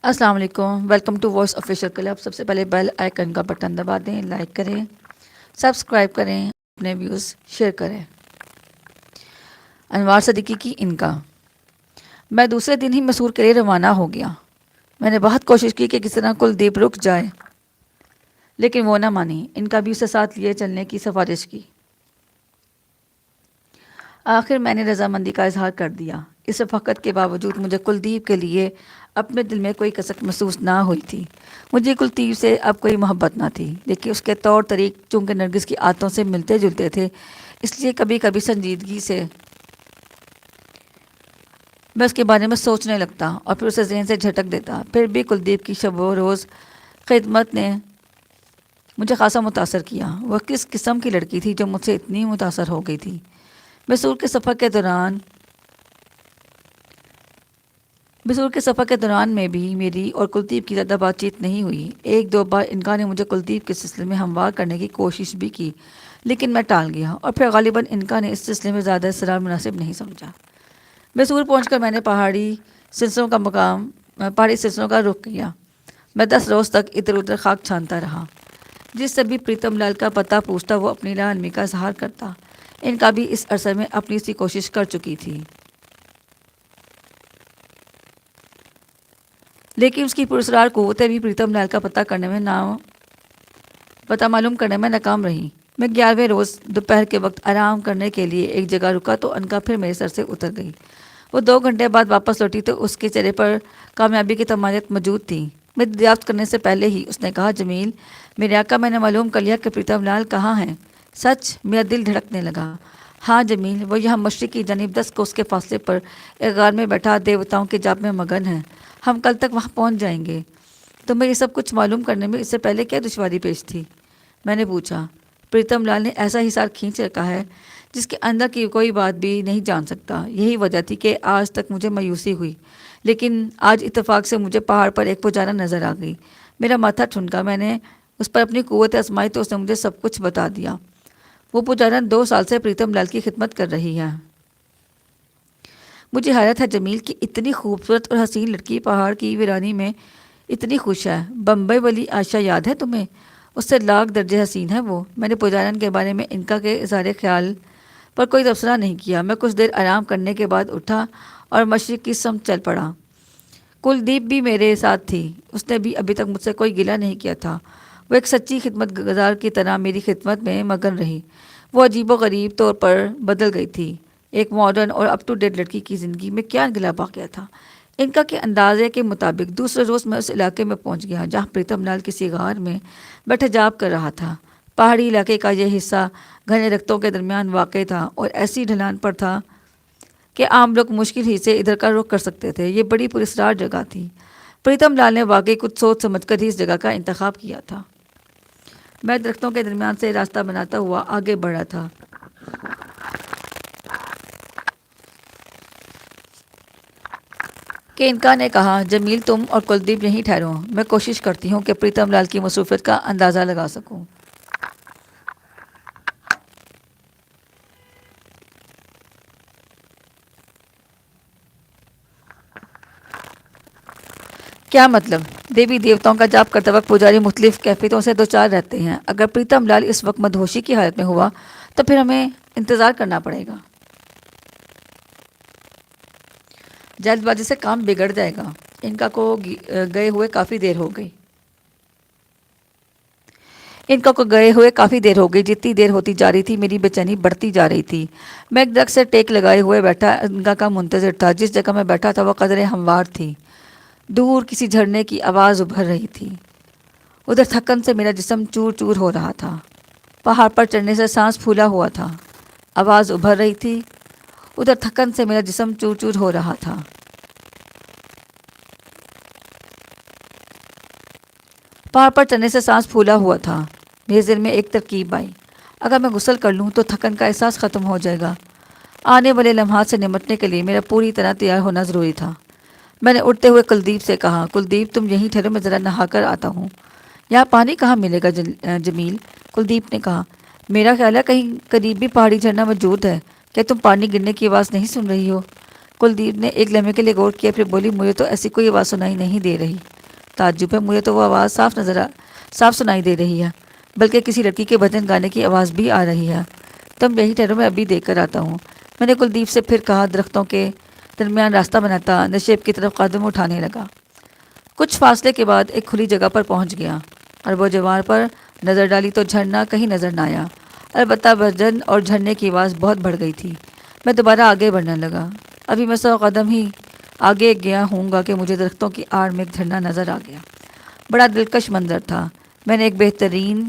السلام علیکم، welcome to voice official club. سب سے پہلے بیل آئیکن کا بٹن دبا دیں، لائک کریں، سبسکرائب کریں، اپنے ویوز شیئر کریں۔ انوار صدیقی کی انکا۔ میں دوسرے دن ہی مسور کے لیے روانہ ہو گیا۔ میں نے بہت کوشش کی کہ کس طرح کلدیپ رک جائے، لیکن وہ نہ مانی۔ انکا بھی اسے ساتھ لیے چلنے کی سفارش کی۔ آخر میں نے رضامندی کا اظہار کر دیا۔ اس رفاقت کے باوجود مجھے کلدیپ کے لیے اپنے دل میں کوئی کسک محسوس نہ ہوئی تھی۔ مجھے کلدیپ سے اب کوئی محبت نہ تھی، لیکن اس کے طور طریق چونکہ نرگس کی عادتوں سے ملتے جلتے تھے، اس لیے کبھی کبھی سنجیدگی سے میں اس کے بارے میں سوچنے لگتا اور پھر اسے ذہن سے جھٹک دیتا۔ پھر بھی کلدیپ کی شب و روز خدمت نے مجھے خاصا متاثر کیا۔ وہ کس قسم کی لڑکی تھی جو مجھ سے اتنی متاثر ہو گئی تھی؟ مسور کے سفر کے دوران میں بھی میری اور کلدیپ کی زیادہ بات چیت نہیں ہوئی۔ ایک دو بار انکا نے مجھے کلدیپ کے سلسلے میں ہموار کرنے کی کوشش بھی کی، لیکن میں ٹال گیا، اور پھر غالباً انکا نے اس سلسلے میں زیادہ اصرار مناسب نہیں سمجھا۔ مسور پہنچ کر میں نے پہاڑی سلسلوں کا رخ کیا۔ میں 10 روز تک ادھر ادھر خاک چھانتا رہا۔ جس سے بھی پریتم لال کا پتہ پوچھتا وہ اپنی لا علمی کا اظہار کرتا۔ انکا بھی اس عرصے میں اپنی سی کوشش کر چکی تھی، لیکن اس کی پراسرار قوتیں بھی پریتم لال کا پتہ معلوم کرنے میں ناکام رہی۔ میں 11ویں روز دوپہر کے وقت آرام کرنے کے لیے ایک جگہ رکا تو انکا پھر میرے سر سے اتر گئی۔ وہ 2 گھنٹے بعد واپس لوٹی تو اس کے چہرے پر کامیابی کی تمانیت موجود تھی۔ میں دریافت کرنے سے پہلے ہی اس نے کہا، جمیل میرے آقا، میں نے معلوم کر لیا کہ پریتم لال کہاں ہیں۔ سچ؟ میرا دل دھڑکنے لگا۔ ہاں جمیل، وہ یہاں مشرق کی جانب 10 کوس کے فاصلے پر ایک غار میں بیٹھا دیوتاؤں کے جپ میں مگن ہے۔ ہم کل تک وہاں پہنچ جائیں گے۔ تمہیں یہ سب کچھ معلوم کرنے میں اس سے پہلے کیا دشواری پیش تھی؟ میں نے پوچھا۔ پریتم لال نے ایسا حصار کھینچ رکھا ہے جس کے اندر کی کوئی بات بھی نہیں جان سکتا۔ یہی وجہ تھی کہ آج تک مجھے مایوسی ہوئی، لیکن آج اتفاق سے مجھے پہاڑ پر ایک پجارا نظر آ گئی۔ میرا ماتھا ٹھنکا۔ میں نے اس پر اپنی قوت آزمائی تو اس نے مجھے سب کچھ بتا دیا۔ وہ پجارن 2 سال سے پریتم لال کی خدمت کر رہی ہے۔ مجھے حیرت ہے جمیل کہ اتنی خوبصورت اور حسین لڑکی پہاڑ کی ویرانی میں اتنی خوش ہے۔ بمبئی والی عائشہ یاد ہے تمہیں؟ اس سے لاکھ درجے حسین ہے وہ۔ میں نے پجارن کے بارے میں انکا کے اظہار خیال پر کوئی تبصرہ نہیں کیا۔ میں کچھ دیر آرام کرنے کے بعد اٹھا اور مشرق کی سمت چل پڑا۔ کلدیپ بھی میرے ساتھ تھی۔ اس نے بھی ابھی تک مجھ سے کوئی گلہ نہیں کیا تھا۔ وہ ایک سچی خدمت گزار کی طرح میری خدمت میں مگن رہی۔ وہ عجیب و غریب طور پر بدل گئی تھی۔ ایک ماڈرن اور اپ ٹو ڈیٹ لڑکی کی زندگی میں کیا گلہ باقی تھا؟ انکا کے اندازے کے مطابق دوسرے روز میں اس علاقے میں پہنچ گیا جہاں پریتم لال کسی غار میں بیٹھے جاپ کر رہا تھا۔ پہاڑی علاقے کا یہ حصہ گھنے درختوں کے درمیان واقع تھا اور ایسی ڈھلان پر تھا کہ عام لوگ مشکل ہی سے ادھر کا رخ کر سکتے تھے۔ یہ بڑی پراسرار جگہ تھی۔ پریتم لال نے واقعی کچھ سوچ سمجھ کر ہی اس جگہ کا انتخاب کیا تھا۔ میں درختوں کے درمیان سے راستہ بناتا ہوا آگے بڑھا تھا کہ انکا نے کہا، جمیل تم اور کلدیپ یہیں ٹھہرو، میں کوشش کرتی ہوں کہ پریتم لال کی مصروفیت کا اندازہ لگا سکوں۔ کیا مطلب؟ دیوی دیوتاؤں کا جاپ کرتے وقت پجاری مختلف کیفیتوں سے دوچار رہتے ہیں۔ اگر پریتم لال اس وقت مدہوشی کی حالت میں ہوا تو پھر ہمیں انتظار کرنا پڑے گا۔ جلد بازی سے کام بگڑ جائے گا۔ انکا کو گئے ہوئے کافی دیر ہو گئی۔ جتنی دیر ہوتی جا رہی تھی میری بے چینی بڑھتی جا رہی تھی۔ میں ایک درخت سے ٹیک لگائے ہوئے بیٹھا انکا کا منتظر تھا۔ جس جگہ میں بیٹھا تھا وہ قدرے ہموار تھی۔ دور کسی جھرنے کی آواز ابھر رہی تھی۔ ادھر تھکن سے میرا جسم چور چور ہو رہا تھا۔ پہاڑ پر چڑھنے سے سانس پھولا ہوا تھا۔ آواز ابھر رہی تھی۔ ادھر تھکن سے میرا جسم چور چور ہو رہا تھا۔ پہاڑ پر چڑھنے سے سانس پھولا ہوا تھا۔ میرے ذہن میں ایک ترکیب آئی۔ اگر میں غسل کر لوں تو تھکن کا احساس ختم ہو جائے گا۔ آنے والے لمحات سے نمٹنے کے لیے میرا پوری طرح تیار ہونا ضروری تھا۔ میں نے اٹھتے ہوئے کلدیپ سے کہا، کلدیپ تم یہیں ٹھہرو، میں ذرا نہا کر آتا ہوں۔ یہاں پانی کہاں ملے گا جمیل؟ کلدیپ نے کہا، میرا خیال ہے کہیں قریب بھی پہاڑی جھرنا موجود ہے۔ کیا تم پانی گرنے کی آواز نہیں سن رہی ہو؟ کلدیپ نے ایک لمحے کے لیے غور کیا، پھر بولی، مجھے تو ایسی کوئی آواز سنائی نہیں دے رہی۔ تعجب ہے، مجھے تو وہ آواز صاف سنائی دے رہی ہے، بلکہ کسی لڑکی کے بھجن گانے کی آواز بھی آ رہی ہے۔ تم یہی ٹھہرو، میں ابھی دیکھ کر آتا ہوں۔ میں نے کلدیپ سے پھر کہا، درختوں کے درمیان راستہ بناتا نشیب کی طرف قدم اٹھانے لگا۔ کچھ فاصلے کے بعد ایک کھلی جگہ پر پہنچ گیا اور وہ جوار پر نظر ڈالی تو جھرنا کہیں نظر نہ آیا، البتہ بھجن اور جھرنے کی آواز بہت بڑھ گئی تھی۔ میں دوبارہ آگے بڑھنے لگا۔ ابھی میں 100 قدم ہی آگے گیا ہوں گا کہ مجھے درختوں کی آڑ میں ایک جھرنا نظر آ گیا۔ بڑا دلکش منظر تھا۔ میں نے ایک بہترین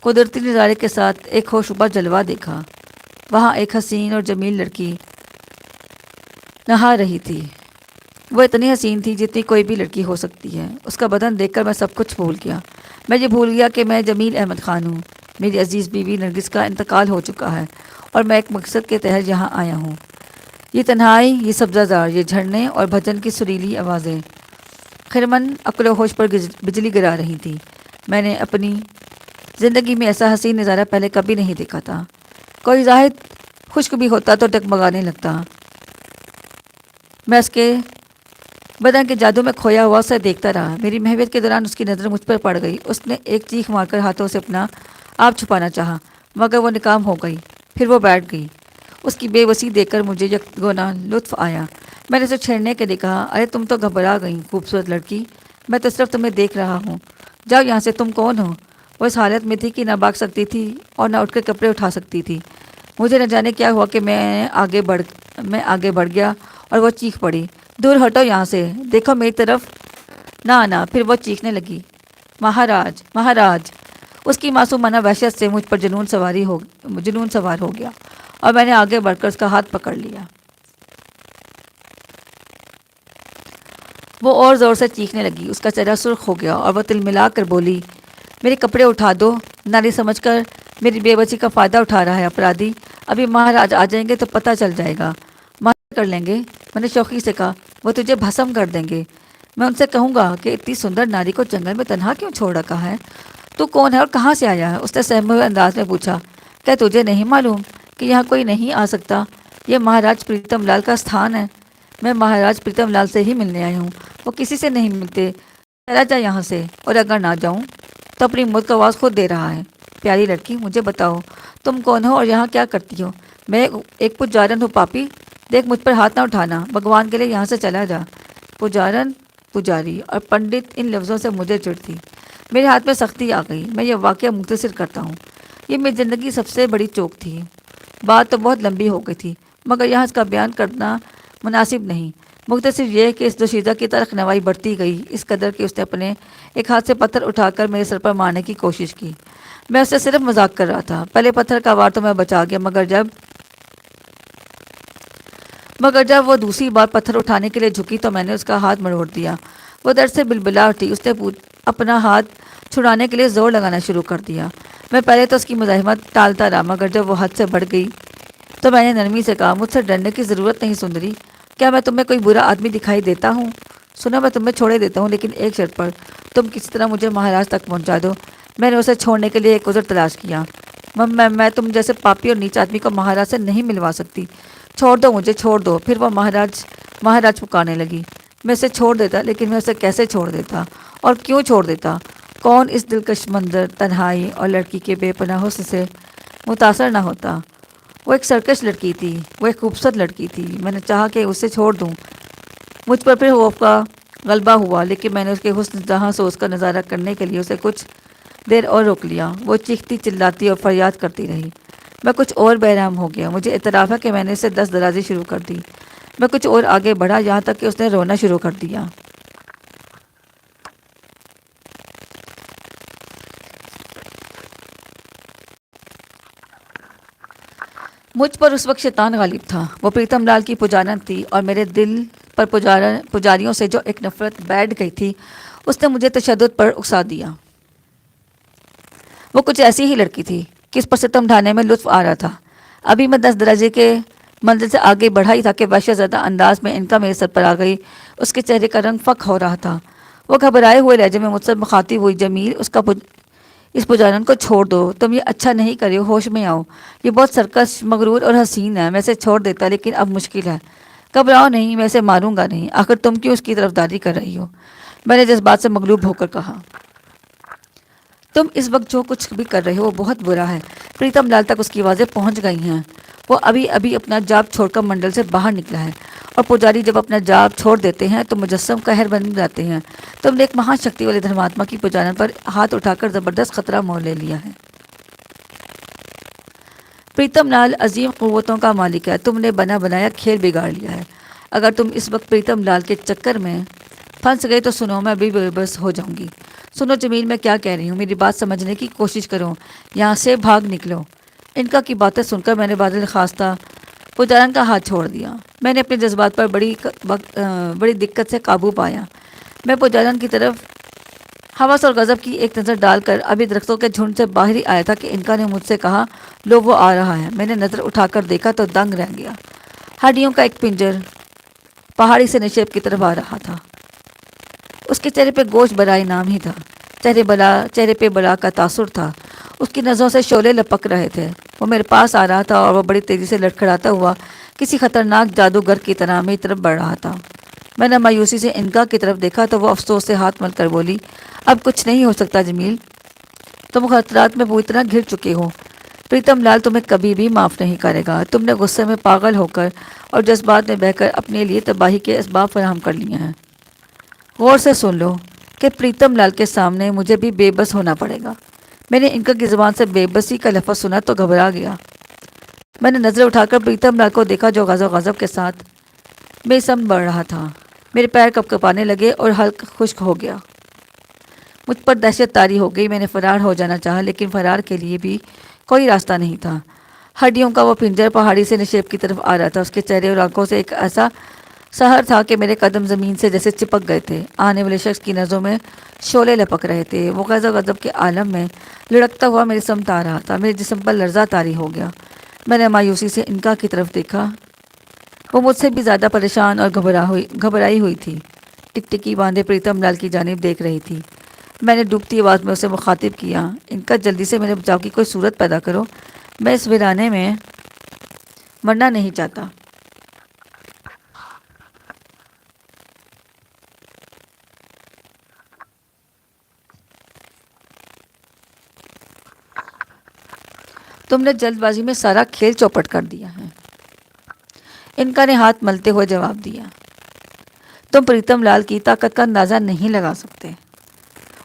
قدرتی نظارے کے ساتھ ایک خوشبو جلوہ دیکھا۔ وہاں ایک حسین اور جمیل لڑکی نہا رہی تھی۔ وہ اتنی حسین تھی جتنی کوئی بھی لڑکی ہو سکتی ہے۔ اس کا بدن دیکھ کر میں سب کچھ بھول گیا۔ میں یہ بھول گیا کہ میں جمیل احمد خان ہوں۔ میری عزیز بیوی نرگس کا انتقال ہو چکا ہے اور میں ایک مقصد کے تحت یہاں آیا ہوں۔ یہ تنہائی، یہ سبزہ زار، یہ جھرنے اور بھجن کی سریلی آوازیں خرمن عقل و ہوش پر بجلی گرا رہی تھی۔ میں نے اپنی زندگی میں ایسا حسین نظارہ پہلے کبھی نہیں دیکھا تھا۔ کوئی زاہد خشک بھی ہوتا تو ڈگمگانے لگتا۔ میں اس کے بدن کے جادو میں کھویا ہوا اسے دیکھتا رہا۔ میری محویت کے دوران اس کی نظر مجھ پر پڑ گئی۔ اس نے ایک چیخ مار کر ہاتھوں سے اپنا آپ چھپانا چاہا، مگر وہ ناکام ہو گئی۔ پھر وہ بیٹھ گئی۔ اس کی بے بسی دیکھ کر مجھے یکگونا لطف آیا۔ میں نے اسے چھیڑنے کے لیے کہا، ارے تم تو گھبرا گئی خوبصورت لڑکی، میں تو صرف تمہیں دیکھ رہا ہوں، جاؤ یہاں سے، تم کون ہو؟ وہ اس حالت میں تھی کہ نہ بھاگ سکتی تھی اور نہ اٹھ کر کپڑے اٹھا سکتی تھی۔ مجھے نہ جانے کیا ہوا کہ میں آگے بڑھ گیا اور وہ چیخ پڑی، دور ہٹو یہاں سے، دیکھو میری طرف نہ آنا۔ پھر وہ چیخنے لگی، مہاراج مہاراج۔ اس کی معصومانہ وحشت سے مجھ پر جنون سوار ہو گیا اور میں نے آگے بڑھ کر اس کا ہاتھ پکڑ لیا۔ وہ اور زور سے چیخنے لگی، اس کا چہرہ سرخ ہو گیا اور وہ تلملا کر بولی، میرے کپڑے اٹھا دو، ناری سمجھ کر میری بے بچی کا فائدہ اٹھا رہا ہے اپرادھی، ابھی مہاراج آ جائیں گے تو پتہ چل جائے گا، مہاراج کر لیں گے۔ میں نے شوخی سے کہا، وہ تجھے بھسم کر دیں گے۔ میں ان سے کہوں گا کہ اتنی سندر ناری کو جنگل میں تنہا کیوں چھوڑ رکھا ہے؟ تو کون ہے اور کہاں سے آیا ہے؟ اس نے سہمے ہوئے انداز میں پوچھا، کیا تجھے نہیں معلوم کہ یہاں کوئی نہیں آ سکتا؟ یہ مہاراج پریتم لال کا ستھان ہے۔ میں مہاراج پریتم لال سے ہی ملنے آئی ہوں، وہ کسی سے نہیں ملتے، چلا جا یہاں سے، اور اگر نہ جاؤں تو اپنی موت کا آواز خود دے رہا ہے۔ پیاری لڑکی، مجھے بتاؤ تم کون ہو اور یہاں کیا کرتی ہو؟ میں ایک پجارن ہوں پاپی، دیکھ مجھ پر ہاتھ نہ اٹھانا، بھگوان کے لیے یہاں سے چلا جا۔ پجارن، پجاری اور پنڈت، ان لفظوں سے مجھے چڑھتی میرے ہاتھ میں سختی آ گئی۔ میں یہ واقعہ مختصر کرتا ہوں، یہ میری زندگی کی سب سے بڑی چوک تھی۔ بات تو بہت لمبی ہو گئی تھی مگر یہاں اس کا بیان کرنا مناسب نہیں۔ مختصر یہ کہ اس دوشیزہ کی طرف نوائی بڑھتی گئی، اس قدر کہ اس نے اپنے ایک ہاتھ سے پتھر اٹھا کر میرے سر پر مارنے کی کوشش کی۔ میں اس سے صرف مذاق کر رہا تھا۔ پہلے پتھر کا وار تو میں بچا گیا، مگر جب وہ دوسری بار پتھر اٹھانے کے لیے جھکی تو میں نے اس کا ہاتھ مروڑ دیا۔ وہ درد سے بلبلا اٹھی۔ اس نے اپنا ہاتھ چھڑانے کے لیے زور لگانا شروع کر دیا۔ میں پہلے تو اس کی مزاحمت ٹالتا رہا، مگر جب وہ حد سے بڑھ گئی تو میں نے نرمی سے کہا، مجھ سے ڈرنے کی ضرورت نہیں سندری، کیا میں تمہیں کوئی برا آدمی دکھائی دیتا ہوں؟ سنو، میں تمہیں چھوڑے دیتا ہوں، لیکن ایک شرط پر، تم کسی طرح مجھے مہاراج تک پہنچا دو۔ میں نے اسے چھوڑنے کے لیے ایک عذر تلاش کیا۔ میں تم جیسے پاپی اور نیچ آدمی کو مہاراج سے نہیں ملوا سکتی، چھوڑ دو مجھے، چھوڑ دو۔ پھر وہ مہاراج پکارنے لگی۔ میں اسے چھوڑ دیتا، لیکن میں اسے کیسے چھوڑ دیتا اور کیوں چھوڑ دیتا؟ کون اس دلکش منظر، تنہائی اور لڑکی کے بے پناہ حسن سے متاثر نہ ہوتا؟ وہ ایک سرکش لڑکی تھی، وہ ایک خوبصورت لڑکی تھی۔ میں نے چاہا کہ اسے چھوڑ دوں، مجھ پر پھر خوف کا غلبہ ہوا، لیکن میں نے اس کے حسن جہاں سے اس کا نظارہ کرنے کے لیے اسے کچھ دیر اور روک لیا۔ وہ چیختی چلاتی اور فریاد کرتی رہی۔ میں کچھ اور بہرحم ہو گیا۔ مجھے اعتراف ہے کہ میں نے اسے دست درازی شروع کر دی۔ میں کچھ اور آگے بڑھا، یہاں تک کہ اس نے رونا شروع کر دیا۔ مجھ پر اس وقت شیطان غالب تھا۔ وہ پریتم لال کی پجارن تھی اور میرے دل پر پجاریوں سے جو ایک نفرت بیٹھ گئی تھی، اس نے مجھے تشدد پر اکسا دیا۔ وہ کچھ ایسی ہی لڑکی تھی کہ اس پر ستم ڈھانے میں لطف آ رہا تھا۔ ابھی میں 10 درجے کے منزل سے آگے بڑھا ہی تھا کہ وحشت زدہ انداز میں انکا میرے سر پر آ گئی۔ اس کے چہرے کا رنگ فک ہو رہا تھا۔ وہ گھبرائے ہوئے لہجے میں مجھ سے مخاطب ہوئی، جمیل، اس پجارن کو چھوڑ دو، تم یہ اچھا نہیں کرے، ہوش میں آؤ، یہ بہت سرکش، مغرور اور حسین ہے۔ میں اسے چھوڑ دیتا، لیکن اب مشکل ہے۔ گھبراؤ نہیں، میں اسے ماروں گا نہیں، آخر تم کیوں اس کی طرفداری کر رہی ہو؟ میں نے جذبات سے مغلوب ہو کر کہا۔ تم اس وقت جو کچھ بھی کر رہے ہو وہ بہت برا ہے۔ پریتم لال تک اس کی آوازیں پہنچ گئی ہیں۔ وہ ابھی ابھی اپنا جاب چھوڑ کر منڈل سے باہر نکلا ہے، اور پجاری جب اپنا جاب چھوڑ دیتے ہیں تو مجسم قہر بن جاتے ہیں۔ تم نے ایک مہا شکتی والے دھرماتما کی پجارن پر ہاتھ اٹھا کر زبردست خطرہ مول لے لیا ہے۔ پریتم لال عظیم قوتوں کا مالک ہے، تم نے بنا بنایا کھیل بگاڑ لیا ہے۔ اگر تم اس وقت پریتم لال کے چکر میں پھنس گئے تو سنو، میں بھی بے بس ہو جاؤں گی۔ سنو جمیل، میں کیا کہہ رہی ہوں، میری بات سمجھنے کی کوشش کرو، یہاں سے بھاگ نکلو۔ انکا کی باتیں سن کر میں نے بادل خواستہ پجارن کا ہاتھ چھوڑ دیا۔ میں نے اپنے جذبات پر بڑی دقت سے قابو پایا۔ میں پجارن کی طرف ہوس اور غضب کی ایک نظر ڈال کر ابھی درختوں کے جھنڈ سے باہر ہی آیا تھا کہ انکا نے مجھ سے کہا، لو وہ آ رہا ہے۔ میں نے نظر اٹھا کر دیکھا تو دنگ رہ گیا۔ ہڈیوں کا ایک پنجر پہاڑی سے نشیب کی طرف آ رہا تھا۔ اس کے چہرے پہ گوشت برائے نام ہی تھا، چہرے پہ بلا کا تاثر تھا۔ اس کی نظروں سے شعلے لپک رہے تھے۔ وہ میرے پاس آ رہا تھا اور وہ بڑی تیزی سے لڑکھڑاتا ہوا کسی خطرناک جادوگر کی طرح میری طرف بڑھ رہا تھا۔ میں نے مایوسی سے انکا کی طرف دیکھا تو وہ افسوس سے ہاتھ مل کر بولی، اب کچھ نہیں ہو سکتا جمیل، تم خطرات میں پوری طرح گھر چکے ہو۔ پریتم لال تمہیں کبھی بھی معاف نہیں کرے گا۔ تم نے غصے میں پاگل ہو کر اور جذبات میں بہہ کر اپنے لیے تباہی کے اسباب فراہم کر لیے ہیں۔ غور سے سن لو کہ پریتم لال کے سامنے مجھے بھی بے بس ہونا پڑے گا۔ میں نے انکا کی زبان سے بے بسی کا لفظ سنا تو گھبرا گیا۔ میں نے نظر اٹھا کر پریتم لال کو دیکھا جو غضب کے ساتھ میری سمت بڑھ رہا تھا۔ میرے پیر کپ کپانے لگے اور حلق خشک ہو گیا۔ مجھ پر دہشت طاری ہو گئی۔ میں نے فرار ہو جانا چاہا لیکن فرار کے لیے بھی کوئی راستہ نہیں تھا۔ ہڈیوں کا وہ پنجر پہاڑی سے نشیب کی طرف آ رہا تھا۔ اس کے چہرے اور آنکھوں سے ایک ایسا سحر تھا کہ میرے قدم زمین سے جیسے چپک گئے تھے۔ آنے والے شخص کی نظروں میں شعلے لپک رہے تھے۔ وہ غضب کے عالم میں لڑکتا ہوا میری سمت آ رہا تھا۔ میرے جسم پر لرزہ طاری ہو گیا۔ میں نے مایوسی سے انکا کی طرف دیکھا۔ وہ مجھ سے بھی زیادہ پریشان اور گھبرائی ہوئی تھی۔ ٹکٹکی باندھے پریتم لال کی جانب دیکھ رہی تھی۔ میں نے ڈوبتی آواز میں اسے مخاطب کیا، انکا جلدی سے میرے بچاؤ کی کوئی صورت پیدا کرو، میں اس ویرانے میں مرنا نہیں چاہتا۔ تم نے جلد بازی میں سارا کھیل چوپٹ کر دیا ہے، انکا نے ہاتھ ملتے ہوئے جواب دیا۔ تم پریتم لال کی طاقت کا اندازہ نہیں لگا سکتے۔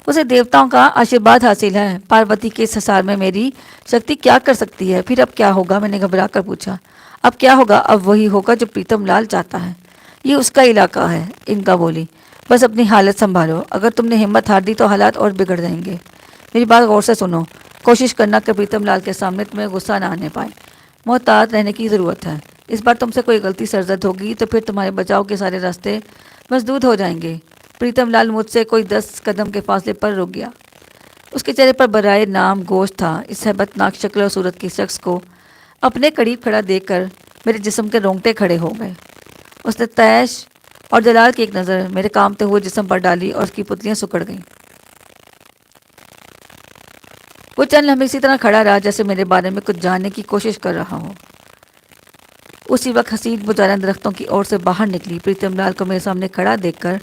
اسے دیوتاؤں کا آشیرواد حاصل ہے۔ پاروتی کے اس حصار میں میری شکتی کیا کر سکتی ہے؟ پھر اب کیا ہوگا؟ میں نے گھبرا کر پوچھا۔ اب کیا ہوگا؟ اب وہی ہوگا جو پریتم لال چاہتا ہے۔ یہ اس کا علاقہ ہے، انکا بولی۔ بس اپنی حالت سنبھالو، اگر تم نے ہمت ہار دی تو حالات اور بگڑ جائیں گے۔ میری بات غور سے سنو، کوشش کرنا کہ پریتم لال کے سامنے تمہیں غصہ نہ آنے پائے۔ محتاط رہنے کی ضرورت ہے۔ اس بار تم سے کوئی غلطی سرزد ہوگی تو پھر تمہارے بچاؤ کے سارے راستے مسدود ہو جائیں گے۔ پریتم لال مجھ سے کوئی 10 قدم کے فاصلے پر رک گیا۔ اس کے چہرے پر برائے نام گوشت تھا۔ اس ہیبت ناک شکل اور صورت کے شخص کو اپنے قریب کھڑا دیکھ کر میرے جسم کے رونگٹے کھڑے ہو گئے۔ اس نے تیش اور جلال کی ایک نظر میرے کامتے ہوئے جسم پر ڈالی اور اس کی پتلیاں سکڑ گئیں۔ وہ چند لمحے اسی طرح کھڑا رہا جیسے میرے بارے میں کچھ جاننے کی کوشش کر رہا ہو۔ اسی وقت حسین بجارن درختوں کی اور سے باہر نکلی۔ پریتم لال کو میرے سامنے کھڑا دیکھ کر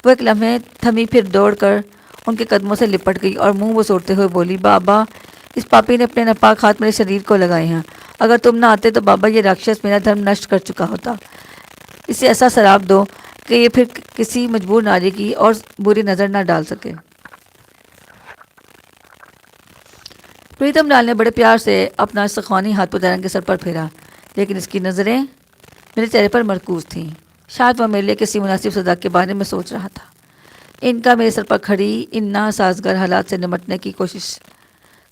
وہ ایک لمحے تھمی، پھر دوڑ کر ان کے قدموں سے لپٹ گئی اور منہ بسوڑتے ہوئے بولی، بابا، اس پاپی نے اپنے ناپاک ہاتھ میرے شریر کو لگائے ہیں۔ اگر تم نہ آتے تو بابا یہ راکشس میرا دھرم نشٹ کر چکا ہوتا۔ اسے ایسا شراب دو کہ یہ پھر کسی مجبور ناری کی اور بری نظر نہ ڈال سکے۔ پریتم لال نے بڑے پیار سے اپنا سخوانی ہاتھ پجارن کے سر پر پھیرا، لیکن اس کی نظریں میرے چہرے پر مرکوز تھیں۔ شاید وہ میرے لیے کسی مناسب سزا کے بارے میں سوچ رہا تھا۔ انکا میرے سر پر کھڑی ان ناسازگار حالات سے نمٹنے کی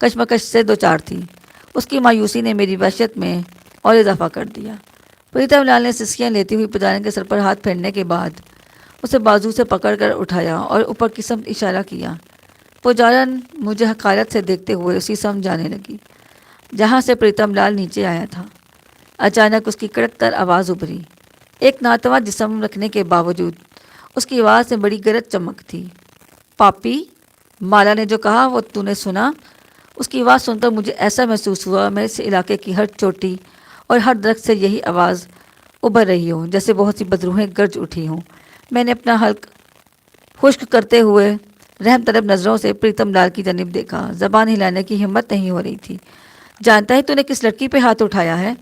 کشمکش سے دوچار تھی۔ اس کی مایوسی نے میری وحشت میں اور اضافہ کر دیا۔ پریتم لال نے سسکیاں لیتی ہوئی پجارن کے سر پر ہاتھ پھیرنے کے بعد اسے بازو سے پکڑ کر اٹھایا اور اوپر کی سمت اشارہ کیا۔ پجارن مجھے حقارت سے دیکھتے ہوئے اسی سمت جانے لگی جہاں سے پریتم لال نیچے آیا تھا۔ اچانک اس کی کڑک تر آواز ابھری۔ ایک ناتواں جسم رکھنے کے باوجود اس کی آواز میں بڑی گرج چمک تھی۔ پاپی، مالا نے جو کہا وہ تو نے سنا؟ اس کی آواز سن کر مجھے ایسا محسوس ہوا میں اس علاقے کی ہر چوٹی اور ہر درخت سے یہی آواز ابھر رہی ہوں، جیسے بہت سی بدروہیں گرج اٹھی ہوں۔ میں نے اپنا حلق خشک کرتے ہوئے رحم طلب نظروں سے پریتم لال کی جانب دیکھا۔ زبان ہلانے کی ہمت نہیں ہو رہی تھی۔ جانتا ہے تو نے کس لڑکی پہ ہاتھ اٹھایا ہے؟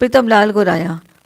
پریتم لال گرایا۔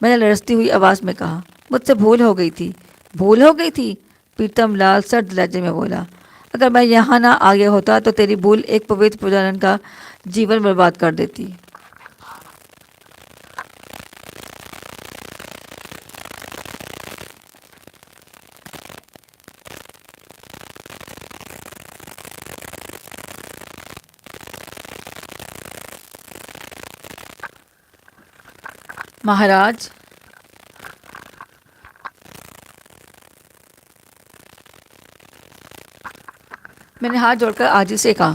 میں نے لرزتی ہوئی آواز میں کہا۔ مجھ سے بھول ہو گئی تھی۔ بھول ہو گئی تھی؟ پریتم لال سرد لہجے میں بولا۔ اگر میں یہاں نہ آ گیا ہوتا تو تیری بھول ایک پوتر پجارن کا جیون برباد کر دیتی۔ مہاراج میں نے ہاتھ جوڑ کر عاجزی سے کہا۔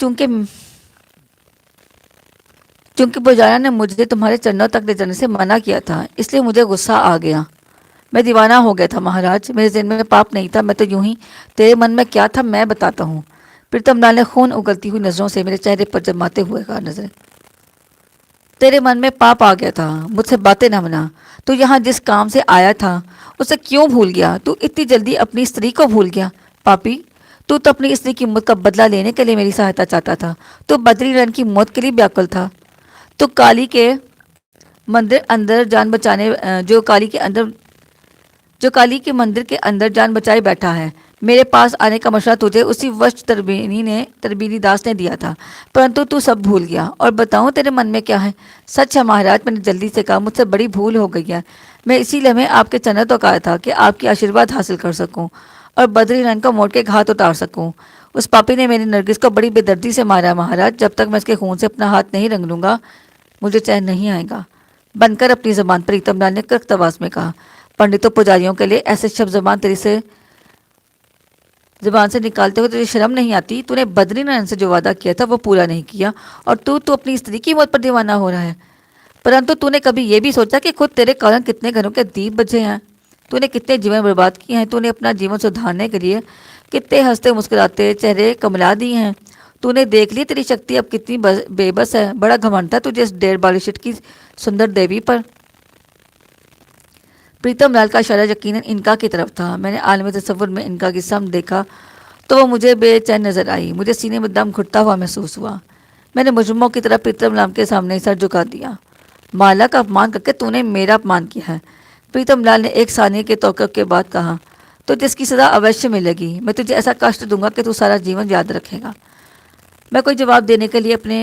چونکہ پجارا نے مجھے تمہارے چرنوں تک لے جانے سے منع کیا تھا، اس لیے مجھے غصہ آ گیا۔ میں دیوانہ ہو گیا تھا مہاراج، میرے ذہن میں پاپ نہیں تھا، میں تو یوں ہی۔ تیرے من میں کیا تھا میں بتاتا ہوں۔ پریتم لال نے خون اگلتی ہوئی نظروں سے میرے چہرے پر جماتے ہوئے کہا، نظریں تیرے من میں پاپ آ گیا تھا، مجھ سے باتیں نہ بنا۔ تو یہاں جس کام سے آیا تھا اسے کیوں بھول گیا؟ تو اتنی جلدی اپنی استری کو بھول گیا؟ پاپی، تو اپنی استری کی موت کا بدلہ لینے کے لیے میری سہایتا چاہتا تھا، تو بدری رن کی موت کے لیے بیاکل تھا۔ تو کالی کے مندر اندر جان بچانے جو کالی کے مندر کے اندر جان بچائے بیٹھا ہے، میرے پاس آنے کا مشورہ تجھے اسی وشت تربینی داس نے دیا تھا، پرنتو تو سب بھول گیا۔ اور بتاؤں تیرے من میں کیا ہے؟ سچ ہے مہاراج، میں نے جلدی سے کہا، مجھ سے بڑی بھول ہو گئی ہے۔ میں اسی لمحے آپ کے چرنوں تک آیا تھا کہ آپ کی آشیرواد حاصل کر سکوں اور بدری رن کو موڑ کے گھات اتار سکوں۔ اس پاپی نے میری نرگس کو بڑی بے دردی سے مارا ہے مہاراج، جب تک میں اس کے خون سے اپنا ہاتھ نہیں رنگ لوں گا مجھے چین نہیں آئے گا۔ بند کر اپنی زبان، پریتم لال نے کرخت آواز میں کہا۔ پنڈتوں پجاریوں کے لیے ایسے شب زبان تیری سے زبان سے نکالتے ہوئے تجھے شرم نہیں آتی؟ تو نے بدری نرن سے جو وعدہ کیا تھا وہ پورا نہیں کیا، اور تو اپنی استری کی موت پر دیوانہ ہو رہا ہے۔ پرنتو تو نے کبھی یہ بھی سوچا کہ خود تیرے کارن کتنے گھروں کے دیپ بجھے ہیں؟ تو نے کتنے جیون برباد کیے ہیں؟ تو نے اپنا جیون سدھارنے کے لیے کتنے ہنستے مسکراتے چہرے کملا دیے ہیں؟ تو نے دیکھ لی تیری شکتی اب کتنی بے بس ہے۔ بڑا گھمنڈ تھا تجھے اس ڈیر بالشٹ کی سندر دیوی پر۔ پریتم لال کا اشارہ یقیناً انکا کی طرف تھا۔ میں نے عالم تصور میں انکا کی سمت دیکھا تو وہ مجھے بے چین نظر آئی۔ مجھے سینے میں دم گھٹتا ہوا محسوس ہوا۔ میں نے مجرموں کی طرح پریتم لال کے سامنے سر جھکا دیا۔ مالا کا اپمان کر کے تو نے میرا اپمان کیا ہے، پریتم لال نے ایک ثانیے کے توقف کے بعد کہا۔ تو جس کی سزا اوشیہ ملے گی، میں تجھے ایسا کشٹ دوں گا کہ تو سارا جیون یاد رکھے گا۔ میں کوئی جواب دینے کے لیے اپنے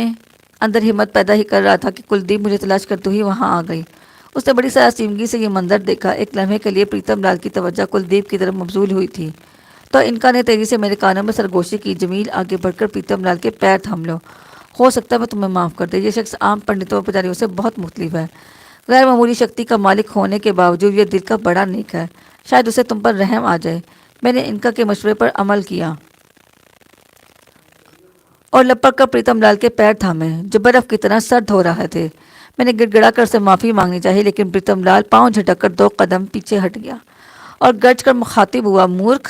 اندر ہمت پیدا ہی کر رہا تھا کہ کلدیپ مجھے تلاش کرتے ہوئی وہاں آ گئی۔ اس نے بڑی سراسیمگی سے یہ منظر دیکھا۔ ایک لمحے کے لیے پریتم لال کی توجہ کلدیپ کی طرف مبذول ہوئی تھی تو انکا نے تیزی سے میرے کانوں میں سرگوشی کی۔ جمیل آگے بڑھ کر پریتم لال کے پیر تھام لو، ہو سکتا ہے میں تمہیں معاف کر دے۔ یہ شخص عام پنڈتوں اور پجاریوں سے بہت مختلف ہے۔ غیر معمولی شکتی کا مالک ہونے کے باوجود یہ دل کا بڑا نیک ہے، شاید اسے تم پر رحم آ جائے۔ میں نے انکا کے مشورے پر عمل کیا اور لپک کر پریتم لال کے پیر تھامے جو برف کی طرح سرد ہو رہے تھے۔ میں نے گڑ گڑا کر اسے معافی مانگنی چاہی، لیکن پریتم لال پاؤں جھٹک کر 2 قدم پیچھے ہٹ گیا اور گرج کر مخاطب ہوا، مورکھ،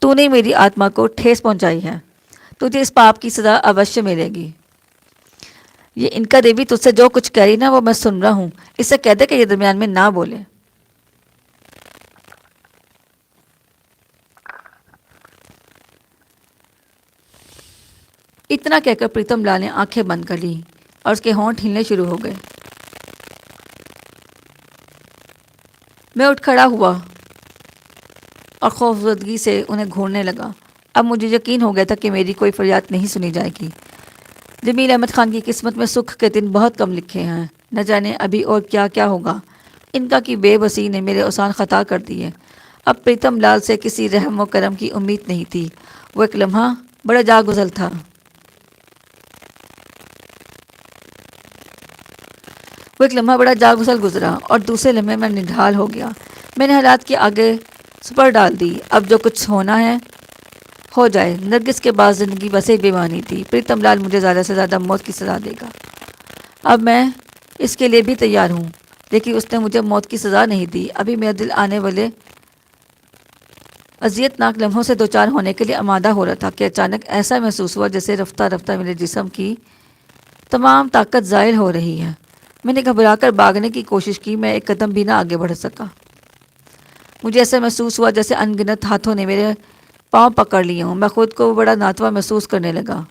تو نے میری آتما کو ٹھیس پہنچائی ہے، تجھے اس پاپ کی سزا اوشیہ ملے گی۔ یہ انکا دیوی تجھ سے جو کچھ کہہ رہی نا وہ میں سن رہا ہوں، اس سے کہہ دے کہ یہ درمیان میں نہ بولے۔ اتنا کہہ کر پریتم لال نے آنکھیں بند کر لی اور اس کے ہونٹ ہلنے شروع ہو گئے۔ میں اٹھ کھڑا ہوا اور خوفزدگی سے انہیں گھورنے لگا۔ اب مجھے یقین ہو گیا تھا کہ میری کوئی فریاد نہیں سنی جائے گی۔ جمیل احمد خان کی قسمت میں سکھ کے دن بہت کم لکھے ہیں، نہ جانے ابھی اور کیا کیا ہوگا۔ انکا کی بے بسی نے میرے اوسان خطا کر دیے۔ اب پریتم لال سے کسی رحم و کرم کی امید نہیں تھی۔ وہ ایک لمحہ بڑا جاگزل تھا۔ گزرا اور دوسرے لمحے میں نڈھال ہو گیا۔ میں نے حالات کے آگے سپر ڈال دی۔ اب جو کچھ ہونا ہے ہو جائے۔ نرگس کے بعد زندگی بس ایک بیمانی تھی۔ پریتم لال مجھے زیادہ سے زیادہ موت کی سزا دے گا، اب میں اس کے لیے بھی تیار ہوں، لیکن اس نے مجھے موت کی سزا نہیں دی۔ ابھی میرا دل اذیت ناک لمحوں سے دوچار ہونے کے لیے آمادہ ہو رہا تھا کہ اچانک ایسا محسوس ہوا جیسے رفتہ رفتہ میرے جسم کی تمام طاقت زائل ہو رہی ہے۔ میں نے گھبرا کر بھاگنے کی کوشش کی، میں ایک قدم بھی نہ آگے بڑھ سکا۔ مجھے ایسا محسوس ہوا جیسے ان گنت ہاتھوں نے میرے پاؤں پکڑ لیے ہوں۔ میں خود کو بڑا ناتواں محسوس کرنے لگا۔